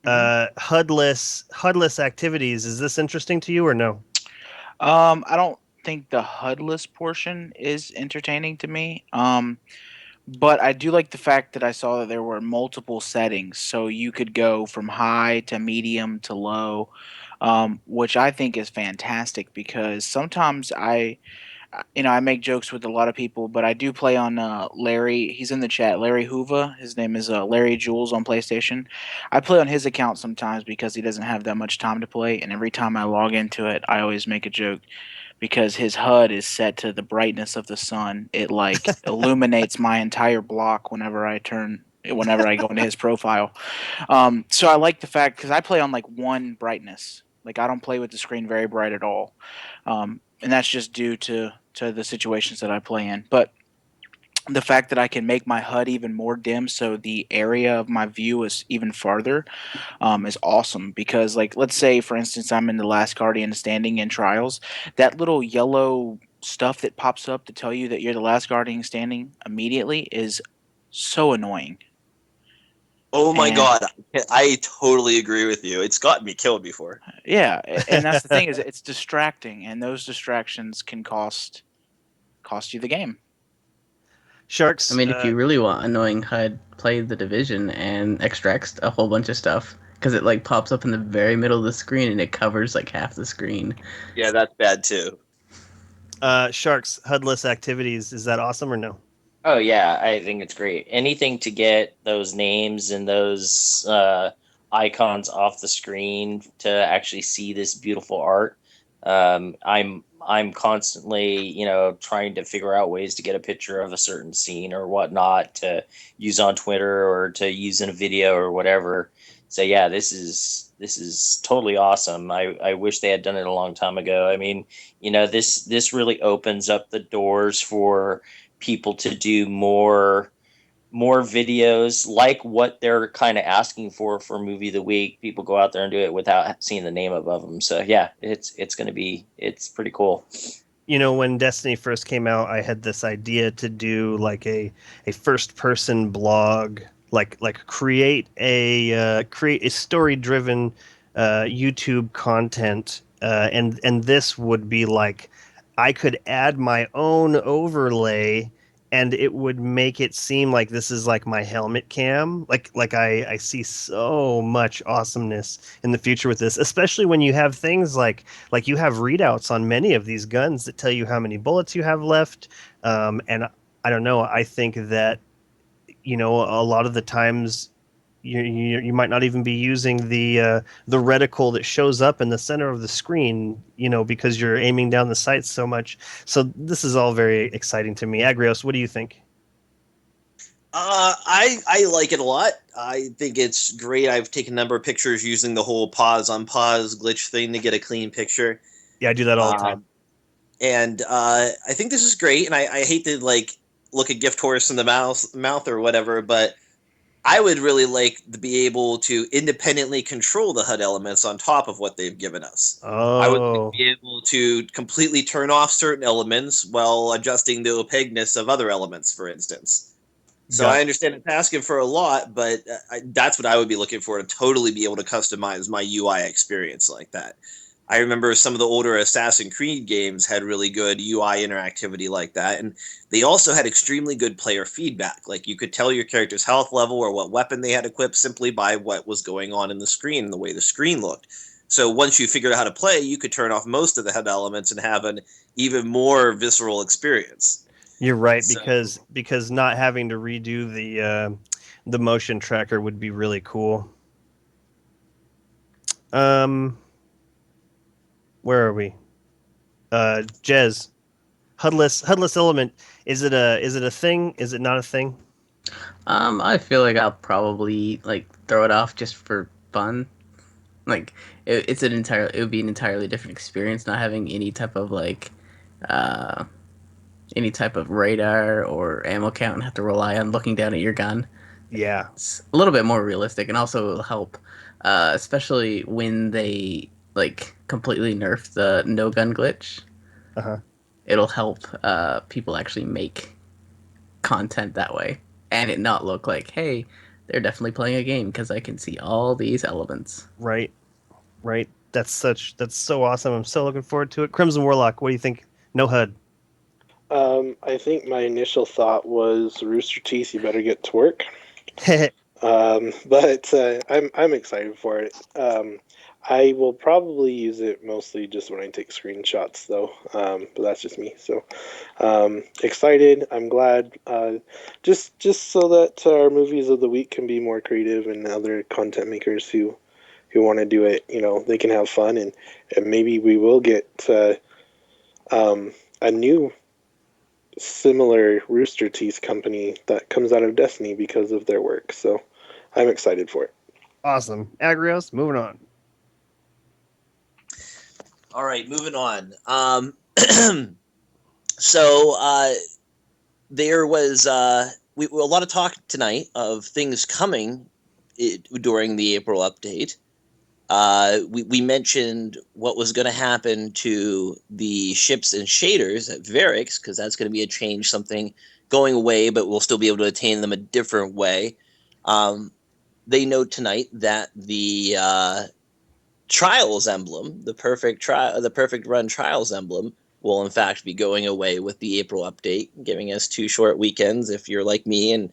HUDless activities. Is this interesting to you or no? I don't think the HUDless portion is entertaining to me. But I do like the fact that I saw that there were multiple settings, so you could go from high to medium to low, which I think is fantastic because sometimes I make jokes with a lot of people, but I do play on Larry. He's in the chat. Larry Hoover. His name is Larry Jules on PlayStation. I play on his account sometimes because he doesn't have that much time to play, and every time I log into it, I always make a joke because his HUD is set to the brightness of the sun. It like illuminates my entire block whenever I go into his profile. So I like the fact because I play on like one brightness. Like I don't play with the screen very bright at all, and that's just due to the situations that I play in. But the fact that I can make my HUD even more dim so the area of my view is even farther is awesome. Because, like, let's say, for instance, I'm in the Last Guardian standing in Trials. That little yellow stuff that pops up to tell you that you're the Last Guardian standing immediately is so annoying. Oh my And god, I totally agree with you. It's gotten me killed before. yeah, and that's the thing, is it's distracting, and those distractions can cost you the game. Sharks. I mean, if you really want annoying HUD, play The Division and extracts a whole bunch of stuff because it like pops up in the very middle of the screen and it covers like half the screen. Yeah, that's bad too. Sharks, HUDless activities. Is that awesome or no? Oh yeah, I think it's great. Anything to get those names and those icons off the screen to actually see this beautiful art. I'm constantly, trying to figure out ways to get a picture of a certain scene or whatnot to use on Twitter or to use in a video or whatever. So yeah, this is totally awesome. I wish they had done it a long time ago. I mean, this really opens up the doors for people to do more videos like what they're kind of asking for movie of the week. People go out there and do it without seeing the name above them. So yeah, it's pretty cool. When Destiny first came out, I had this idea to do like a first person blog, like create a story driven YouTube content, and this would be like I could add my own overlay and it would make it seem like this is like my helmet cam. Like I see so much awesomeness in the future with this, especially when you have things like you have readouts on many of these guns that tell you how many bullets you have left. And I don't know. I think that a lot of the times you might not even be using the reticle that shows up in the center of the screen, because you're aiming down the sights so much. So this is all very exciting to me. Agrios, what do you think? I like it a lot. I think it's great. I've taken a number of pictures using the whole pause on pause glitch thing to get a clean picture. Yeah, I do that all the time. And I think this is great. And I hate to like look a gift horse in the mouth or whatever, but I would really like to be able to independently control the HUD elements on top of what they've given us. I would like Oh, to be able to completely turn off certain elements while adjusting the opaqueness of other elements, for instance. So I understand it's asking for a lot, but that's what I would be looking for, to totally be able to customize my UI experience like that. I remember some of the older Assassin's Creed games had really good UI interactivity like that, and they also had extremely good player feedback. Like you could tell your character's health level or what weapon they had equipped simply by what was going on in the screen and the way the screen looked. So once you figured out how to play, you could turn off most of the HUD elements and have an even more visceral experience. you're right, So, because not having to redo the motion tracker would be really cool. Where are we? Jez, HUDless element. Is it a thing? Is it not a thing? I feel like I'll probably like throw it off just for fun. Like it would be an entirely different experience not having any type of like uh any type of radar or ammo count and have to rely on looking down at your gun. Yeah. It's a little bit more realistic and also it'll help, especially when they like completely nerf the no gun glitch. Uh-huh. It'll help people actually make content that way and it not look like, hey, they're definitely playing a game because I can see all these elements. Right. Right. That's so awesome. I'm so looking forward to it. Crimson Warlock, what do you think? No HUD. I think my initial thought was Rooster Teeth, you better get to work. But I'm excited for it. I will probably use it mostly just when I take screenshots, though. But that's just me. So excited. I'm glad. Just so that our movies of the week can be more creative, and other content makers who want to do it, they can have fun, and maybe we will get a new similar Rooster Teeth company that comes out of Destiny because of their work. So I'm excited for it. Awesome. Agrios, moving on. all right, moving on. So there was a lot of talk tonight of things coming during the April update. We mentioned what was going to happen to the ships and shaders at Varix, because that's going to be a change, something going away, but we'll still be able to attain them a different way. They note tonight that the Trials emblem, the perfect run Trials emblem, will in fact be going away with the April update, giving us 2 short weekends if you're like me and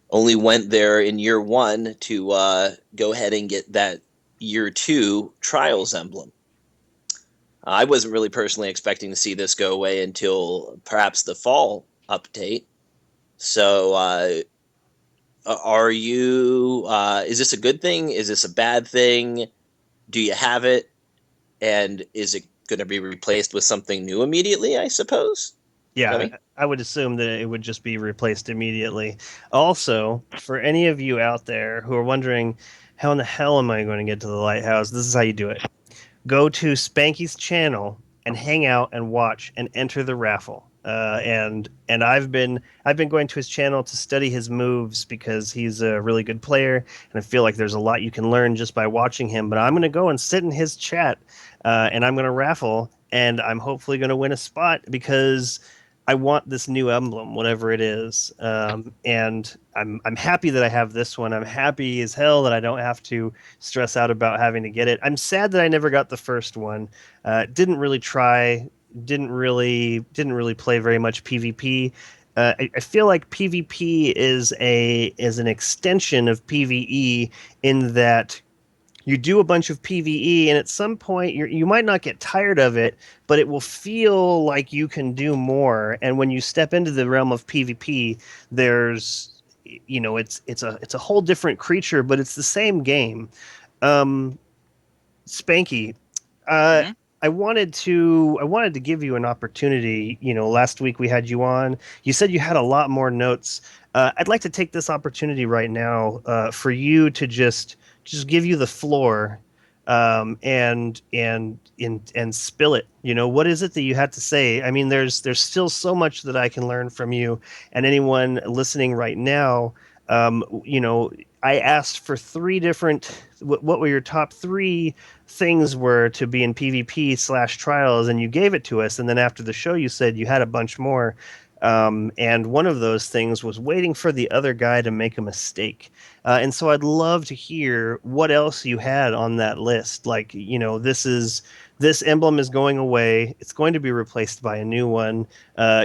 only went there in year 1 to go ahead and get that year 2 Trials emblem. I wasn't really personally expecting to see this go away until perhaps the fall update. So, are you? Is this a good thing? Is this a bad thing? Do you have it? And is it going to be replaced with something new immediately, I suppose? Yeah, I would assume that it would just be replaced immediately. Also, for any of you out there who are wondering, how in the hell am I going to get to the lighthouse? This is how you do it. Go to Spanky's channel and hang out and watch and enter the raffle. And I've been going to his channel to study his moves because he's a really good player, and I feel like there's a lot you can learn just by watching him. But I'm going to go and sit in his chat, and I'm going to raffle, and I'm hopefully going to win a spot because I want this new emblem, whatever it is. And I'm happy that I have this one. I'm happy as hell that I don't have to stress out about having to get it. I'm sad that I never got the first one. Didn't really try. Didn't really play very much PvP. I feel like PvP is an extension of PvE in that you do a bunch of PvE, and at some point you might not get tired of it, but it will feel like you can do more. And when you step into the realm of PvP, there's it's a whole different creature, but it's the same game. Spanky, Mhm. I wanted to give you an opportunity. Last week we had you on. You said you had a lot more notes. I'd like to take this opportunity right now for you to just give you the floor, and spill it. What is it that you had to say? I mean, there's still so much that I can learn from you, and anyone listening right now. I asked for 3 different. What were your top 3 things were to be in PvP/trials, and you gave it to us. And then after the show, you said you had a bunch more. And one of those things was waiting for the other guy to make a mistake. And so I'd love to hear what else you had on that list. Like, this emblem is going away. It's going to be replaced by a new one.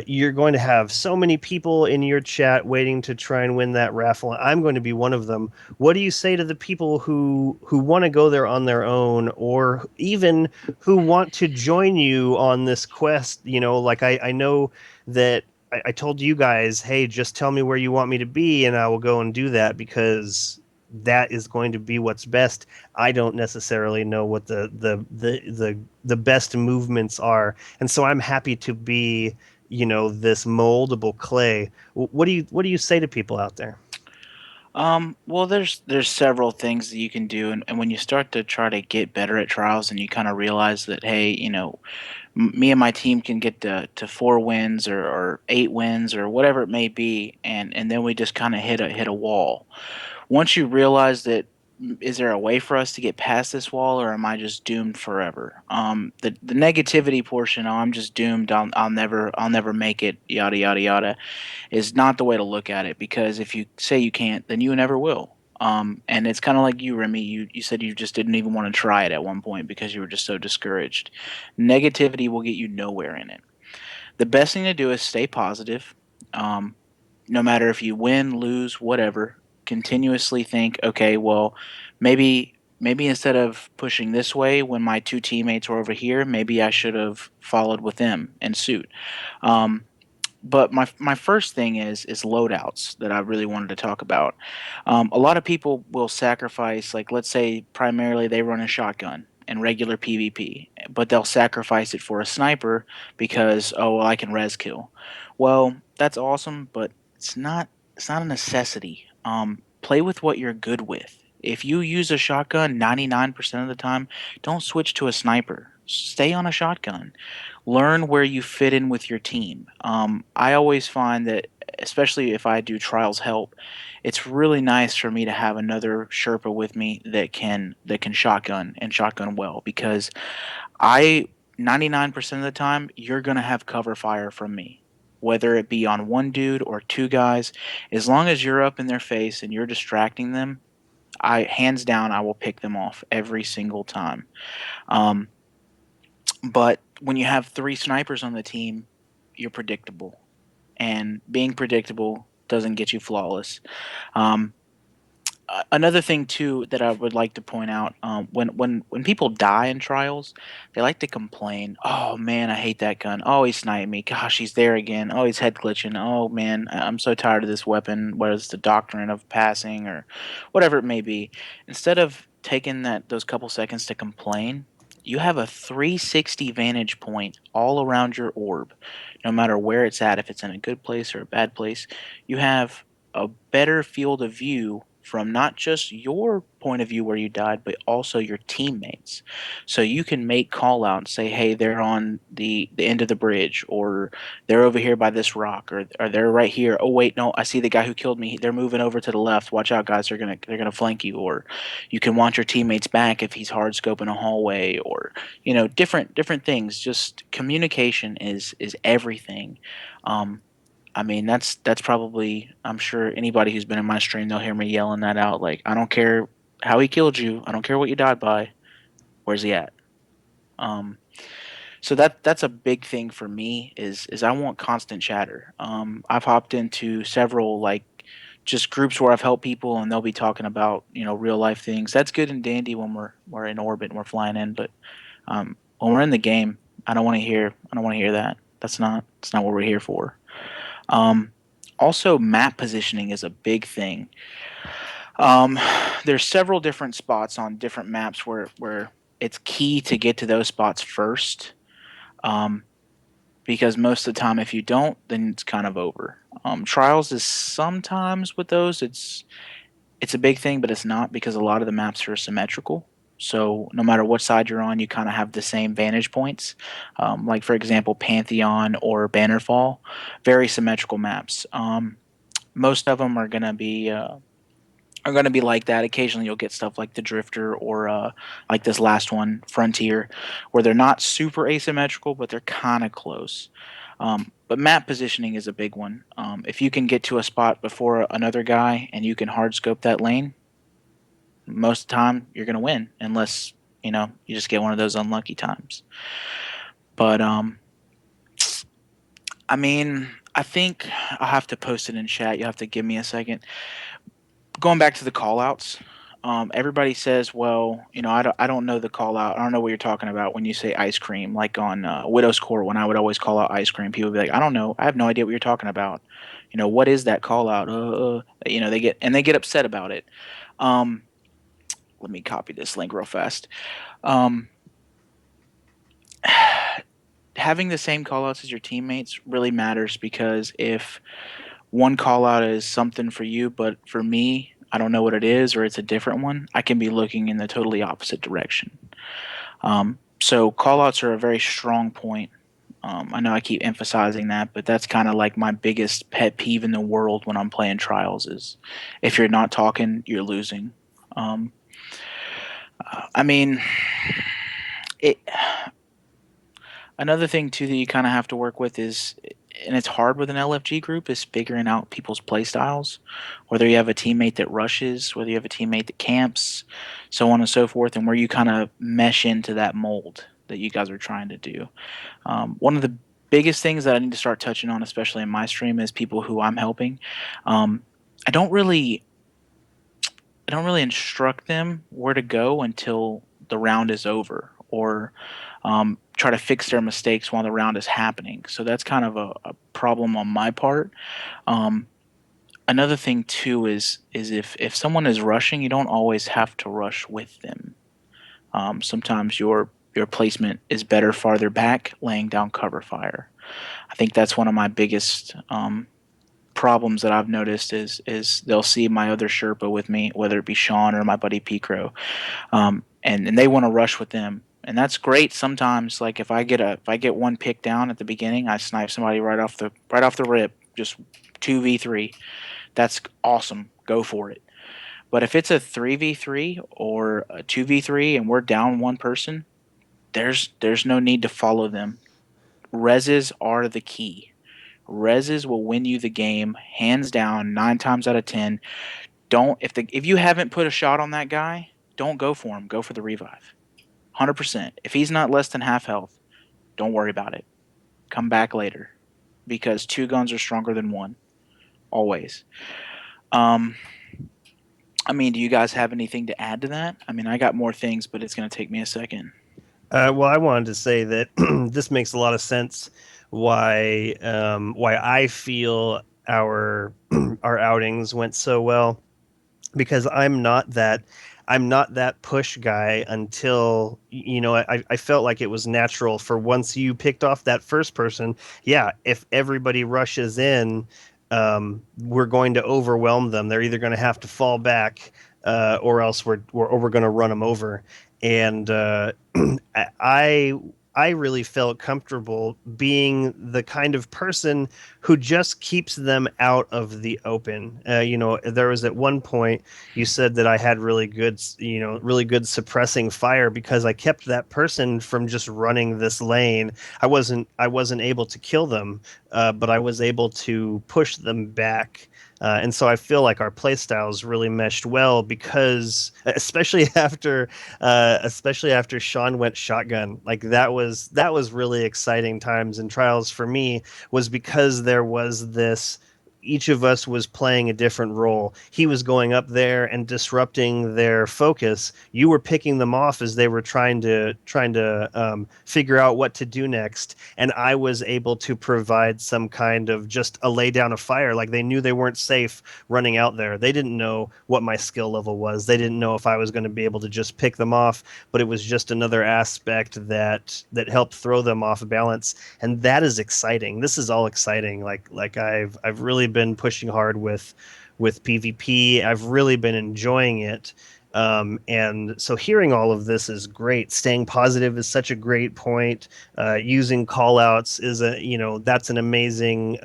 You're going to have so many people in your chat waiting to try and win that raffle. I'm going to be one of them. What do you say to the people who want to go there on their own, or even who want to join you on this quest? Like I know that I told you guys, hey, just tell me where you want me to be, and I will go and do that because that is going to be what's best. I don't necessarily know what the best movements are, and so I'm happy to be, this moldable clay. What do you say to people out there? Well, there's several things that you can do, and when you start to try to get better at trials, and you kind of realize that, hey, me and my team can get to 4 wins or 8 wins or whatever it may be, and then we just kind of hit a wall. Once you realize that, is there a way for us to get past this wall, or am I just doomed forever? The negativity portion, oh, I'm just doomed. I'll never make it. Yada yada yada, is not the way to look at it, because if you say you can't, then you never will. And it's kind of like you, Remy. You said you just didn't even want to try it at one point because you were just so discouraged. Negativity will get you nowhere in it. The best thing to do is stay positive. Um, no matter if you win, lose, whatever, continuously think, okay, well, maybe instead of pushing this way when my 2 teammates were over here, maybe I should have followed with them in suit. Um, but my first thing is loadouts that I really wanted to talk about. A lot of people will sacrifice, like, let's say primarily they run a shotgun in regular PvP, but they'll sacrifice it for a sniper because, oh well, I can res kill. Well, that's awesome, but it's not a necessity. Play with what you're good with. If you use a shotgun 99% of the time, don't switch to a sniper. Stay on a shotgun. Learn where you fit in with your team. I always find that especially if I do trials help, it's really nice for me to have another Sherpa with me that can shotgun and shotgun well, because I 99% of the time you're gonna have cover fire from me, whether it be on one dude or two guys. As long as you're up in their face and you're distracting them, I hands down I will pick them off every single time. Um, but when you have three snipers on the team, you're predictable, and being predictable doesn't get you flawless. Um, Another thing too that I would like to point out, when people die in trials, they like to complain. Oh man, I hate that gun. Oh, he sniped me. Gosh, he's there again. Oh, he's head glitching. Oh man, I'm so tired of this weapon. Whether it's the doctrine of passing or whatever it may be, instead of taking those couple seconds to complain, you have a 360 vantage point all around your orb, no matter where it's at. If it's in a good place or a bad place, you have a better field of view from not just your point of view where you died, but also your teammates. So you can make call out and say, hey, they're on the end of the bridge, or they're over here by this rock, or they're right here. Oh wait, no, I see the guy who killed me. They're moving over to the left. Watch out, guys, they're gonna flank you. Or you can watch your teammates back if he's hard scoping a hallway, or different things. Just communication is everything. I mean, that's probably, I'm sure anybody who's been in my stream, they'll hear me yelling that out. Like, I don't care how he killed you. I don't care what you died by. Where's he at? Um, so that's a big thing for me is I want constant chatter. I've hopped into several like just groups where I've helped people and they'll be talking about real life things. That's good and dandy when we're in orbit and we're flying in, but when we're in the game, I don't want to hear that. That's not what we're here for. Um, Also, map positioning is a big thing. Um, there's several different spots on different maps where it's key to get to those spots first. Um, because most of the time, if you don't, then it's kind of over. Trials is sometimes with those, it's a big thing, but it's not, because a lot of the maps are symmetrical. So no matter what side you're on, you kind of have the same vantage points. Like for example, Pantheon or Bannerfall, very symmetrical maps. Most of them are gonna be like that. Occasionally, you'll get stuff like the Drifter or like this last one, Frontier, where they're not super asymmetrical, but they're kind of close. But map positioning is a big one. If you can get to a spot before another guy and you can hard scope that lane, most of the time you're gonna win, unless you just get one of those unlucky times. But I mean, I think I'll have to post it in chat. You'll have to give me a second. Going back to the call outs, everybody says, well, I don't know the call out. I don't know what you're talking about when you say ice cream. Like on Widow's Court, when I would always call out ice cream, people would be like, I don't know. I have no idea what you're talking about. What is that call out? They get upset about it. Um, Let me copy this link real fast. Um, Having the same call outs as your teammates really matters, because if one call out is something for you, but for me, I don't know what it is, or it's a different one, I can be looking in the totally opposite direction. So call outs are a very strong point. I know I keep emphasizing that, but that's kind of like my biggest pet peeve in the world when I'm playing trials is if you're not talking, you're losing. Um, I mean, it. Another thing too that you kind of have to work with is, and it's hard with an LFG group, is figuring out people's play styles. Whether you have a teammate that rushes, whether you have a teammate that camps, so on and so forth, and where you kind of mesh into that mold that you guys are trying to do. One of the biggest things that I need to start touching on, especially in my stream, is people who I'm helping. Um, I don't really, I don't really instruct them where to go until the round is over, or try to fix their mistakes while the round is happening. So that's kind of a problem on my part. Um, Another thing too is if someone is rushing, you don't always have to rush with them. Sometimes your placement is better farther back, laying down cover fire. I think that's one of my biggest problems that I've noticed is they'll see my other Sherpa with me, whether it be Sean or my buddy Picro, and they want to rush with them, and that's great. Sometimes, like if I get one pick down at the beginning, I snipe somebody right off the rip. just 2v3, that's awesome. Go for it. But if it's a 3v3 or a 2v3 and we're down one person, there's no need to follow them. Reses are the key. Reses will win you the game hands down 9 times out of 10. Don't if you haven't put a shot on that guy, don't go for him. Go for the revive. 100%. If he's not less than half health, don't worry about it. Come back later because 2 guns are stronger than 1 always. I mean, do you guys have anything to add to that? I mean, I got more things, but it's going to take me a second. Well, I wanted to say that this makes a lot of sense. Why I feel our our outings went so well, because I'm not that push guy until I felt like it was natural for once you picked off that first person. Yeah, if everybody rushes in, we're going to overwhelm them. They're either going to have to fall back, or else we're going to run them over. And I I really felt comfortable being the kind of person who just keeps them out of the open. There was at one point you said that I had really good suppressing fire because I kept that person from just running this lane. I wasn't able to kill them, but I was able to push them back. And so I feel like our play styles really meshed well because, especially after Sean went shotgun, like that was really exciting times in Trials for me, was because there was this. Each of us was playing a different role. He was going up there and disrupting their focus. You were picking them off as they were trying to figure out what to do next, and I was able to provide some kind of just a lay down of fire. Like they knew they weren't safe running out there. They didn't know what my skill level was. They didn't know if I was going to be able to just pick them off, but it was just another aspect that helped throw them off balance, and that is exciting. This is all exciting. Like I've really been pushing hard with PvP. I've really been enjoying it. And so hearing all of this is great. Staying positive is such a great point. Using call outs is that's an amazing,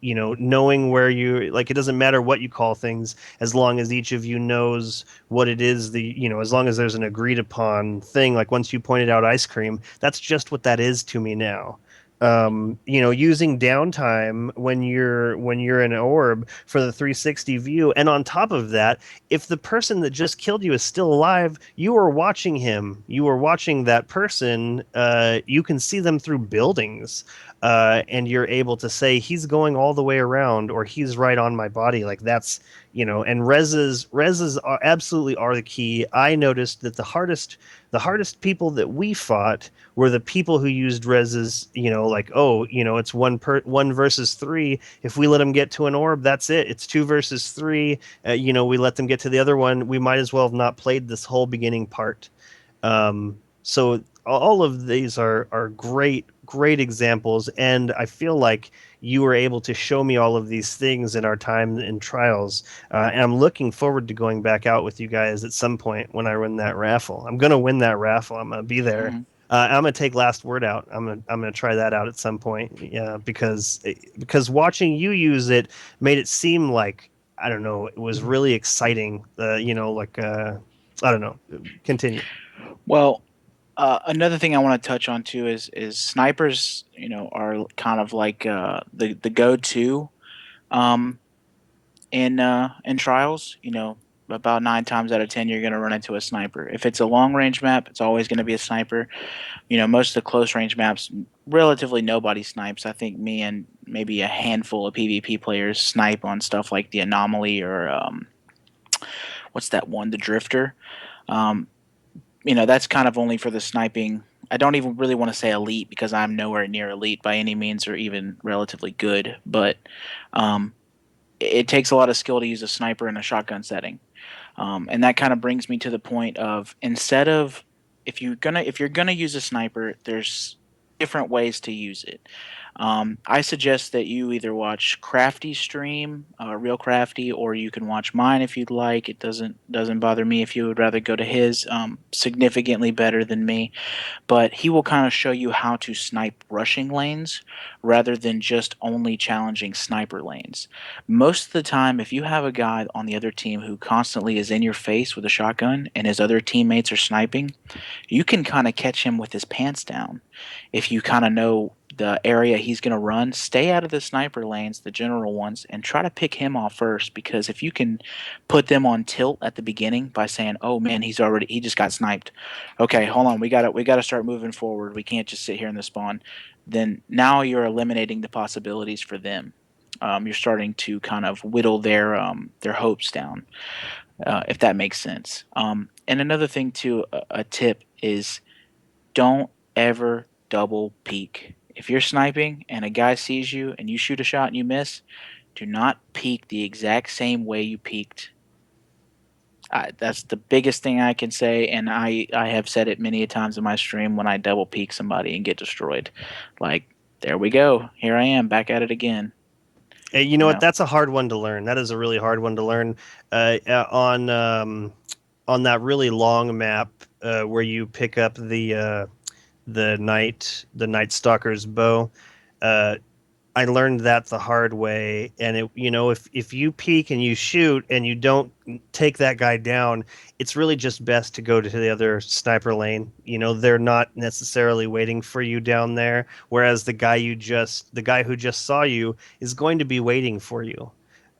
knowing where you, like, it doesn't matter what you call things as long as each of you knows what it is, as long as there's an agreed upon thing. Like once you pointed out ice cream, that's just what that is to me now. Using downtime when you're in an orb for the 360 view, and on top of that, if the person that just killed you is still alive, you are watching him. You are watching that person. You can see them through buildings, and you're able to say he's going all the way around or he's right on my body. Like that's and reses are absolutely are the key. I noticed that the hardest people that we fought were the people who used reses, like, oh, it's one versus three. If we let them get to an orb, that's it. It's 2 versus 3. We let them get to the other one. We might as well have not played this whole beginning part. So all of these are great examples, and I feel like you were able to show me all of these things in our time in Trials, and I'm looking forward to going back out with you guys at some point when I win that raffle. I'm gonna win that raffle. I'm gonna be there. Mhm. I'm gonna take Last Word out. I'm gonna try that out at some point. Yeah, because watching you use it made it seem like, I don't know, it was really exciting. I don't know. Continue. Well, another thing I want to touch on too is snipers. Are kind of like the go to um, in trials. About 9 times out of 10, you're going to run into a sniper. If it's a long range map, it's always going to be a sniper. Most of the close range maps, relatively nobody snipes. I think me and maybe a handful of PvP players snipe on stuff like the anomaly or what's that one, the drifter. Um, that's kind of only for the sniping. I don't even really want to say elite because I'm nowhere near elite by any means or even relatively good. But um, it takes a lot of skill to use a sniper in a shotgun setting, and that kind of brings me to the point of, instead of, if you're gonna use a sniper, there's different ways to use it. I suggest that you either watch Crafty stream, Real Crafty, or you can watch mine if you'd like. It doesn't bother me if you would rather go to his. Significantly better than me, but he will kind of show you how to snipe rushing lanes rather than just only challenging sniper lanes. Most of the time, if you have a guy on the other team who constantly is in your face with a shotgun and his other teammates are sniping, you can kind of catch him with his pants down. If you kind of know the area he's going to run, stay out of the sniper lanes, the general ones, and try to pick him off first. Because if you can put them on tilt at the beginning by saying, "Oh man, he just got sniped. Okay, hold on, we got to start moving forward. We can't just sit here in the spawn." Then now you're eliminating the possibilities for them. You're starting to kind of whittle their hopes down, if that makes sense. And another thing too, a tip is don't ever double peek. If you're sniping and a guy sees you and you shoot a shot and you miss, do not peek the exact same way you peeked. That's the biggest thing I can say, and I have said it many a times in my stream when I double peek somebody and get destroyed. Like, there we go. Here I am back at it again. Hey, you know what? That's a hard one to learn. That is a really hard one to learn. On that really long map where you pick up the night stalker's bow. I learned that the hard way, and if you peek and you shoot and you don't take that guy down, it's really just best to go to the other sniper lane. They're not necessarily waiting for you down there, whereas the guy who just saw you is going to be waiting for you.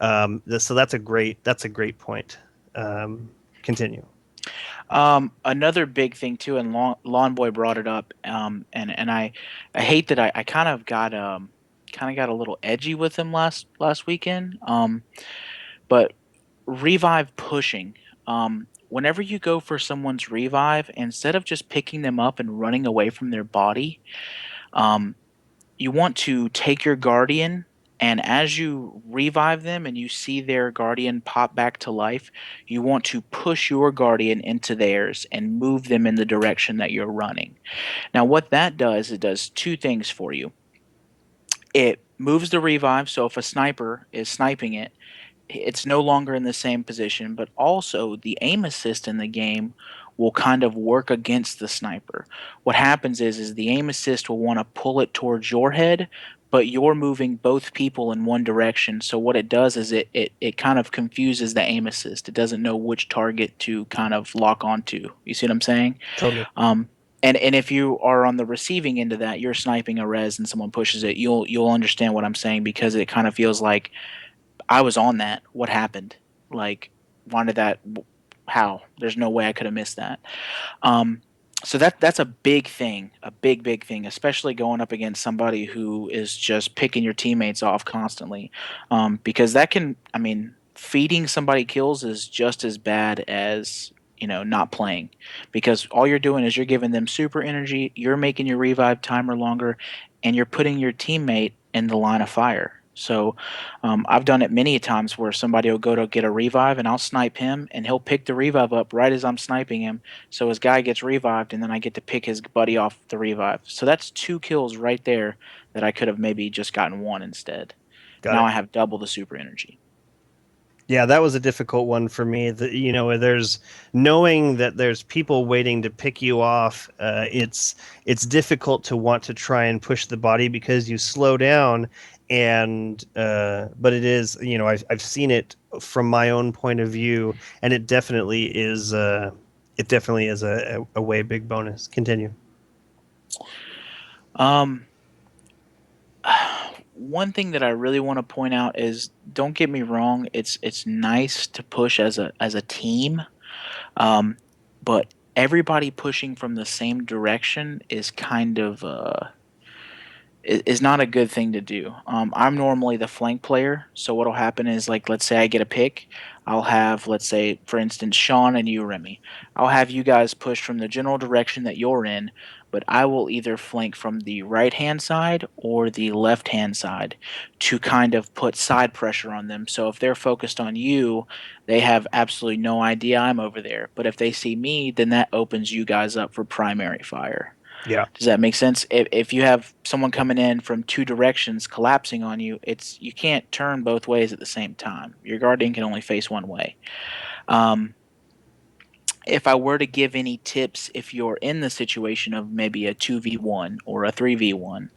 So that's a great point. Continue. Another big thing too, and Lawn Boy brought it up, and I hate that I kind of got a little edgy with him last weekend. But revive pushing. Whenever you go for someone's revive, instead of just picking them up and running away from their body, um, you want to take your guardian, and as you revive them and you see their guardian pop back to life, you want to push your guardian into theirs and move them in the direction that you're running. Now what that does, it does two things for you. It moves the revive, so if a sniper is sniping it, it's no longer in the same position, but also the aim assist in the game will kind of work against the sniper. What happens is the aim assist will want to pull it towards your head, but you're moving both people in one direction. So what it does is it kind of confuses the aim assist. It doesn't know which target to kind of lock onto. You see what I'm saying? Totally. And if you are on the receiving end of that, you're sniping a res and someone pushes it, you'll understand what I'm saying, because it kind of feels like I was on that. What happened? Like, why did that? How? There's no way I could have missed that. So that's a big thing, a big thing, especially going up against somebody who is just picking your teammates off constantly, because that can, I mean, feeding somebody kills is just as bad as not playing, because all you're doing is you're giving them super energy, you're making your revive timer longer, and you're putting your teammate in the line of fire. So I've done it many times where somebody will go to get a revive and I'll snipe him and he'll pick the revive up right as I'm sniping him. So his guy gets revived and then I get to pick his buddy off the revive. So that's 2 kills right there that I could have maybe just gotten 1 instead. Now I have double the super energy. Yeah, that was a difficult one for me. There's knowing that there's people waiting to pick you off. It's difficult to want to try and push the body because you slow down, but it is, I've seen it from my own point of view, and it definitely is. It definitely is a way big bonus. Continue. One thing that I really want to point out is, don't get me wrong, it's nice to push as a team, but everybody pushing from the same direction is kind of is not a good thing to do. I'm normally the flank player, so what'll happen is, like, let's say I get a pick, I'll have, let's say, for instance, Sean and you, Remy. I'll have you guys push from the general direction that you're in, but I will either flank from the right-hand side or the left-hand side to kind of put side pressure on them. So if they're focused on you, they have absolutely no idea I'm over there. But if they see me, then that opens you guys up for primary fire. Yeah. Does that make sense? If you have someone coming in from two directions collapsing on you, you can't turn both ways at the same time. Your guardian can only face one way. If I were to give any tips, if you're in the situation of maybe a 2v1 or a 3v1,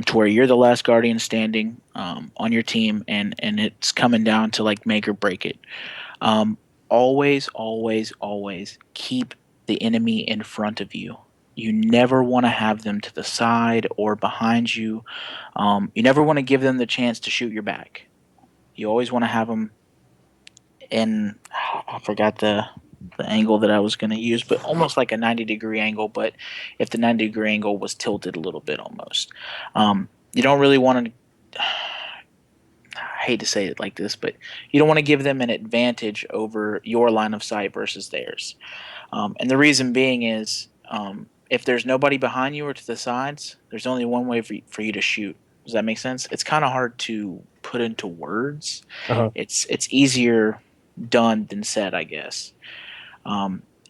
to where you're the last guardian standing on your team, and it's coming down to like make or break it, always, always, always keep the enemy in front of you. You never want to have them to the side or behind you. You never want to give them the chance to shoot your back. You always want to have them in. I forgot the angle that I was going to use, but almost like a 90-degree angle. But if the 90-degree angle was tilted a little bit, almost, you don't really want to. I hate to say it like this, but you don't want to give them an advantage over your line of sight versus theirs. And the reason being is, if there's nobody behind you or to the sides, there's only one way for you to shoot. Does that make sense? It's kind of hard to put into words. Uh-huh. It's easier done than said, I guess.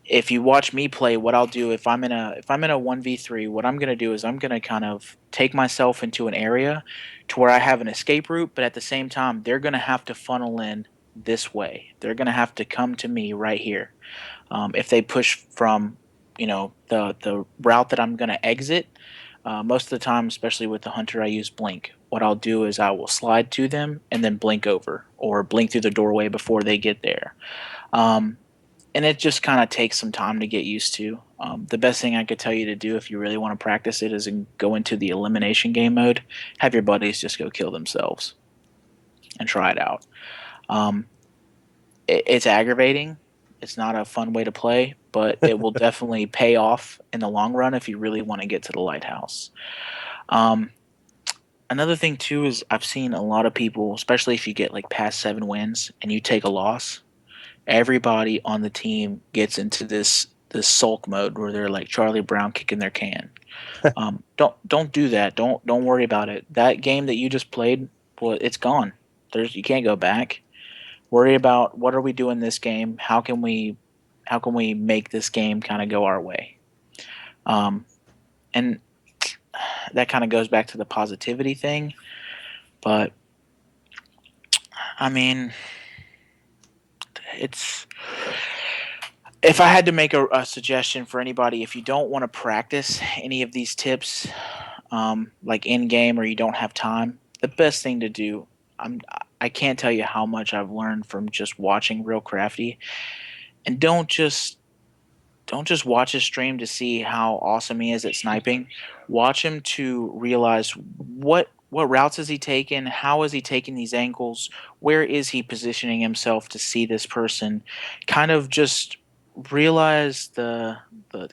If you watch me play, what I'll do if I'm in a 1v3, what I'm gonna do is I'm gonna kind of take myself into an area to where I have an escape route, but at the same time they're gonna have to funnel in this way. They're gonna have to come to me right here. If they push from, the route that I'm gonna exit, most of the time, especially with the hunter, I use blink. What I'll do is I will slide to them and then blink over, or blink through the doorway before they get there. And it just kind of takes some time to get used to. The best thing I could tell you to do if you really want to practice it is go into the elimination game mode. Have your buddies just go kill themselves and try it out. It's aggravating. It's not a fun way to play, but it will definitely pay off in the long run if you really want to get to the lighthouse. Another thing too is I've seen a lot of people, especially if you get like past 7 wins and you take a loss, everybody on the team gets into this sulk mode where they're like Charlie Brown kicking their can. Don't do that. Don't worry about it. That game that you just played, well, it's gone. You can't go back. Worry about what are we doing this game? How can we make this game kind of go our way? And that kind of goes back to the positivity thing. But I mean, if I had to make a suggestion for anybody, if you don't want to practice any of these tips, like in game, or you don't have time, the best thing to do, I can't tell you how much I've learned from just watching Real Crafty, and don't just watch his stream to see how awesome he is at sniping. Watch him to realize what routes is he taking, how is he taking these angles, where is he positioning himself to see this person. Kind of just realize the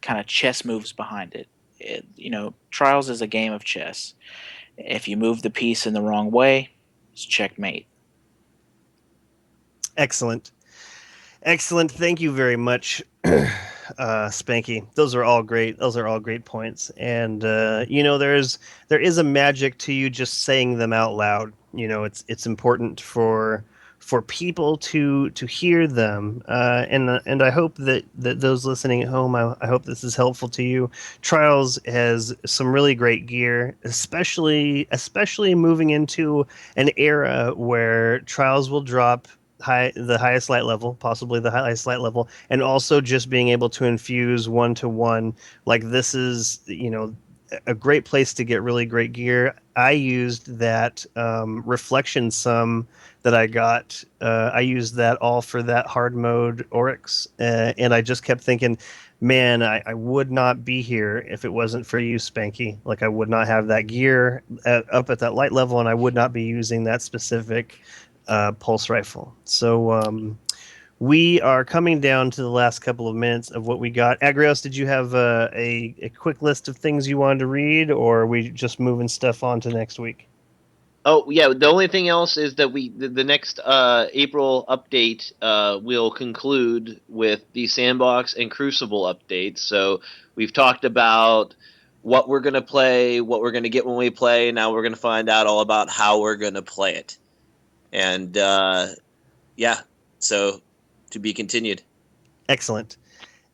kind of chess moves behind it. Trials is a game of chess. If you move the piece in the wrong way, it's checkmate. Excellent. Thank you very much, Spanky. Those are all great points. And there is a magic to you just saying them out loud. It's important for people to hear them. And I hope that those listening at home, I hope this is helpful to you. Trials has some really great gear, especially moving into an era where Trials will drop the highest light level, possibly the highest light level, and also just being able to infuse 1-to-1. Like, this is a great place to get really great gear. I used that reflection sum that I got. I used that all for that hard mode Oryx, and I just kept thinking, man, I would not be here if it wasn't for you, Spanky. Like, I would not have that gear up at that light level, and I would not be using that specific pulse rifle. So we are coming down to the last couple of minutes of what we got. Agrios, did you have a quick list of things you wanted to read, or are we just moving stuff on to next week? Oh yeah, the only thing else is that the next April update will conclude with the Sandbox and Crucible updates. So we've talked about what we're going to play, what we're going to get when we play. Now we're going to find out all about how we're going to play it. And so to be continued. Excellent.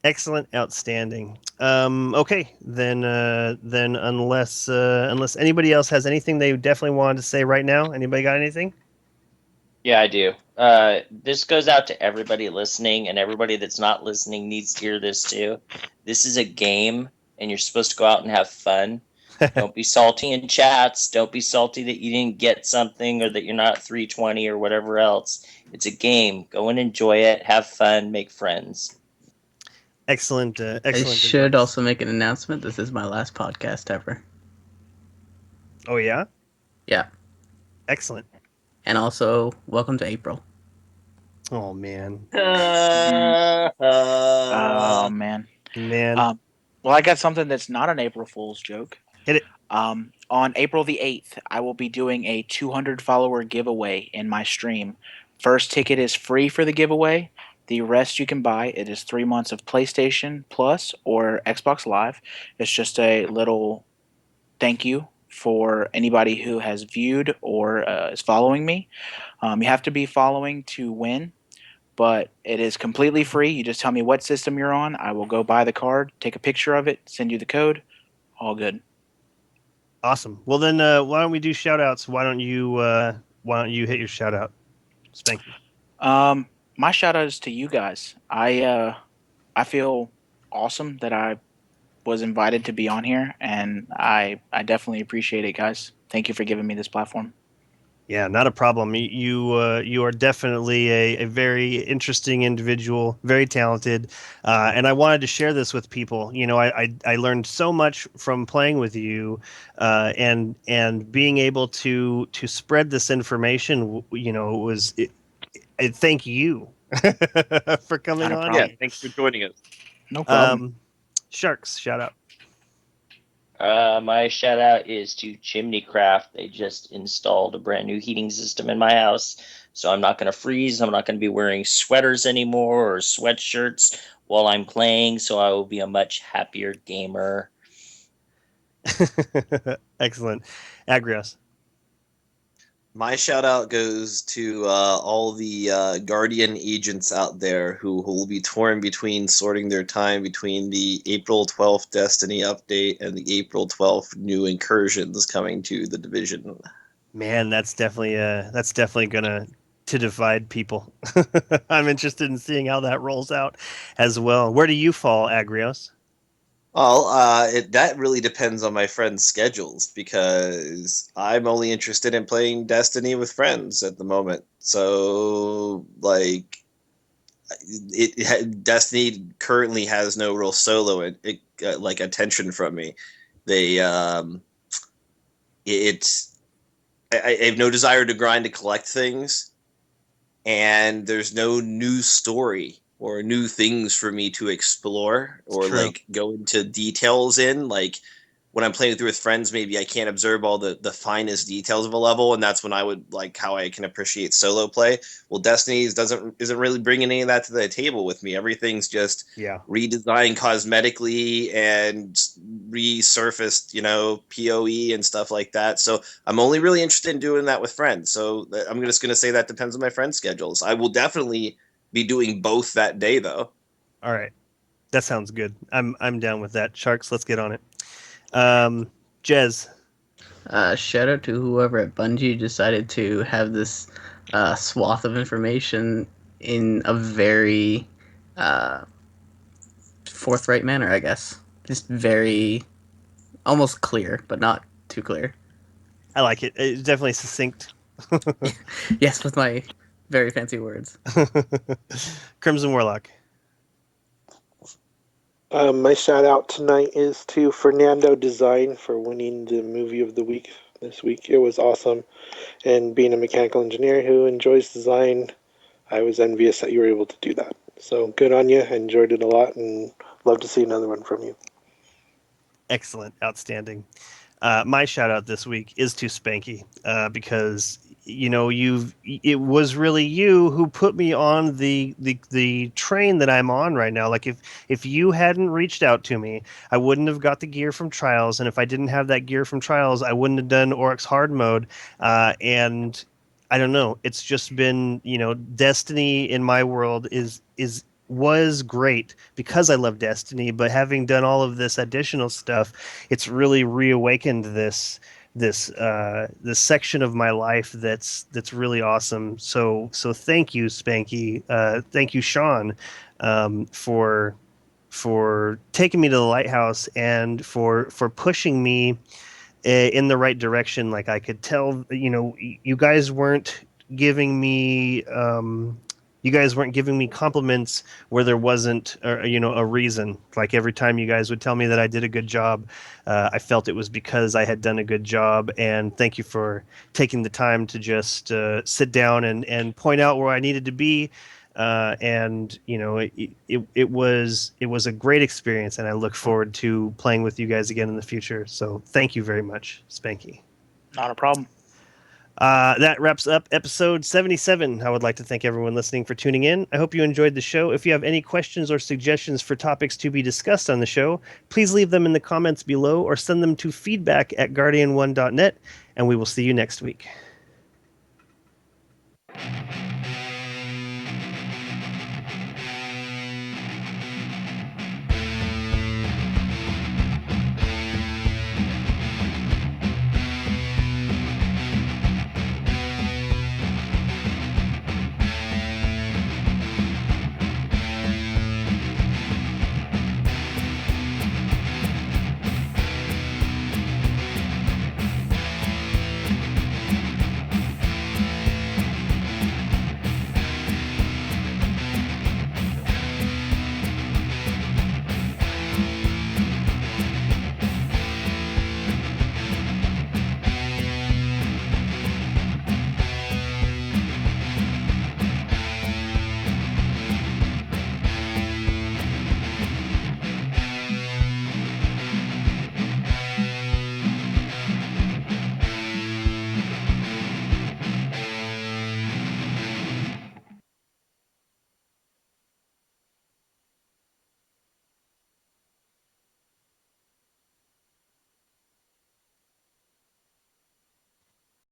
Excellent, outstanding. Okay, then unless anybody else has anything they definitely wanted to say right now, anybody got anything? Yeah, I do. This goes out to everybody listening, and everybody that's not listening needs to hear this too. This is a game, and you're supposed to go out and have fun. Don't be salty in chats. Don't be salty that you didn't get something or that you're not 320 or whatever else. It's a game. Go and enjoy it. Have fun. Make friends. Excellent, I excellent should advice. also make an announcement. This is my last podcast ever. Oh yeah, Yeah. excellent. And also, welcome to April. Oh man, Oh man. man, Well, I got something that's not an April Fool's joke. hit it. On April the 8th, I will be doing a 200 follower giveaway in my stream. First ticket is free for the giveaway. The rest you can buy. It is 3 months of PlayStation Plus or Xbox Live. It's just a little thank you for anybody who has viewed or is following me. You have to be following to win, but it is completely free. You just tell me what system you're on. I will go buy the card, take a picture of it, send you the code. All good. Awesome. Well then, why don't we do shout outs? Why don't you hit your shout out, Spanky? My shout out is to you guys. I feel awesome that I was invited to be on here, and I definitely appreciate it, guys. Thank you for giving me this platform. Yeah, not a problem. You are definitely a very interesting individual, very talented, and I wanted to share this with people. You know, I learned so much from playing with you, and being able to spread this information. You know, thank you for coming Not a on. problem. Yeah, thanks for joining us. No problem. Sharks, shout out. My shout out is to Chimneycraft. They just installed a brand new heating system in my house, so I'm not going to freeze. I'm not going to be wearing sweaters anymore or sweatshirts while I'm playing, so I will be a much happier gamer. Excellent, Agrios. My shout out goes to all the Guardian agents out there who will be torn between sorting their time between the April 12th Destiny update and the April 12th new incursions coming to the division. Man, that's definitely gonna to divide people. I'm interested in seeing how that rolls out as well. Where do you fall, Agrios? Well, that really depends on my friends' schedules because I'm only interested in playing Destiny with friends at the moment. So, like, Destiny currently has no real solo like attention from me. They it's I have no desire to grind to collect things, and there's no new story or new things for me to explore or True. like go into details in. Like when I'm playing through with friends, maybe I can't observe all the finest details of a level, and that's when I would like how I can appreciate solo play. Well, Destiny's isn't really bringing any of that to the table with me. Everything's just Yeah. redesigned cosmetically and resurfaced, PoE and stuff like that. So I'm only really interested in doing that with friends. So I'm just going to say that depends on my friends' schedules. I will definitely be doing both that day, though. All right. That sounds good. I'm down with that. Sharks, let's get on it. Jez. Shout out to whoever at Bungie decided to have this swath of information in a very forthright manner, I guess. Just very almost clear, but not too clear. I like it. It's definitely succinct. Yes, with my very fancy words. Crimson Warlock. My shout out tonight is to Fernando Design for winning the movie of the week this week. It was awesome. And being a mechanical engineer who enjoys design, I was envious that you were able to do that. So good on you. I enjoyed it a lot and love to see another one from you. Excellent. Outstanding. My shout out this week is to Spanky because it was really you who put me on the train that I'm on right now. Like if you hadn't reached out to me, I wouldn't have got the gear from Trials, and if I didn't have that gear from Trials, I wouldn't have done Oryx hard mode. And I don't know, it's just been, Destiny in my world is was great because I love Destiny, but having done all of this additional stuff, it's really reawakened this section of my life that's really awesome. So thank you, Spanky. Thank you, Sean, for taking me to the lighthouse and for pushing me in the right direction. Like I could tell, you guys weren't giving me compliments where there wasn't a reason. Like every time you guys would tell me that I did a good job, I felt it was because I had done a good job. And thank you for taking the time to just sit down and point out where I needed to be. And it was a great experience, and I look forward to playing with you guys again in the future. So thank you very much, Spanky. Not a problem. That wraps up episode 77. I would like to thank everyone listening for tuning in. I hope you enjoyed the show. If you have any questions or suggestions for topics to be discussed on the show, please leave them in the comments below or send them to feedback@guardian1.net, and we will see you next week.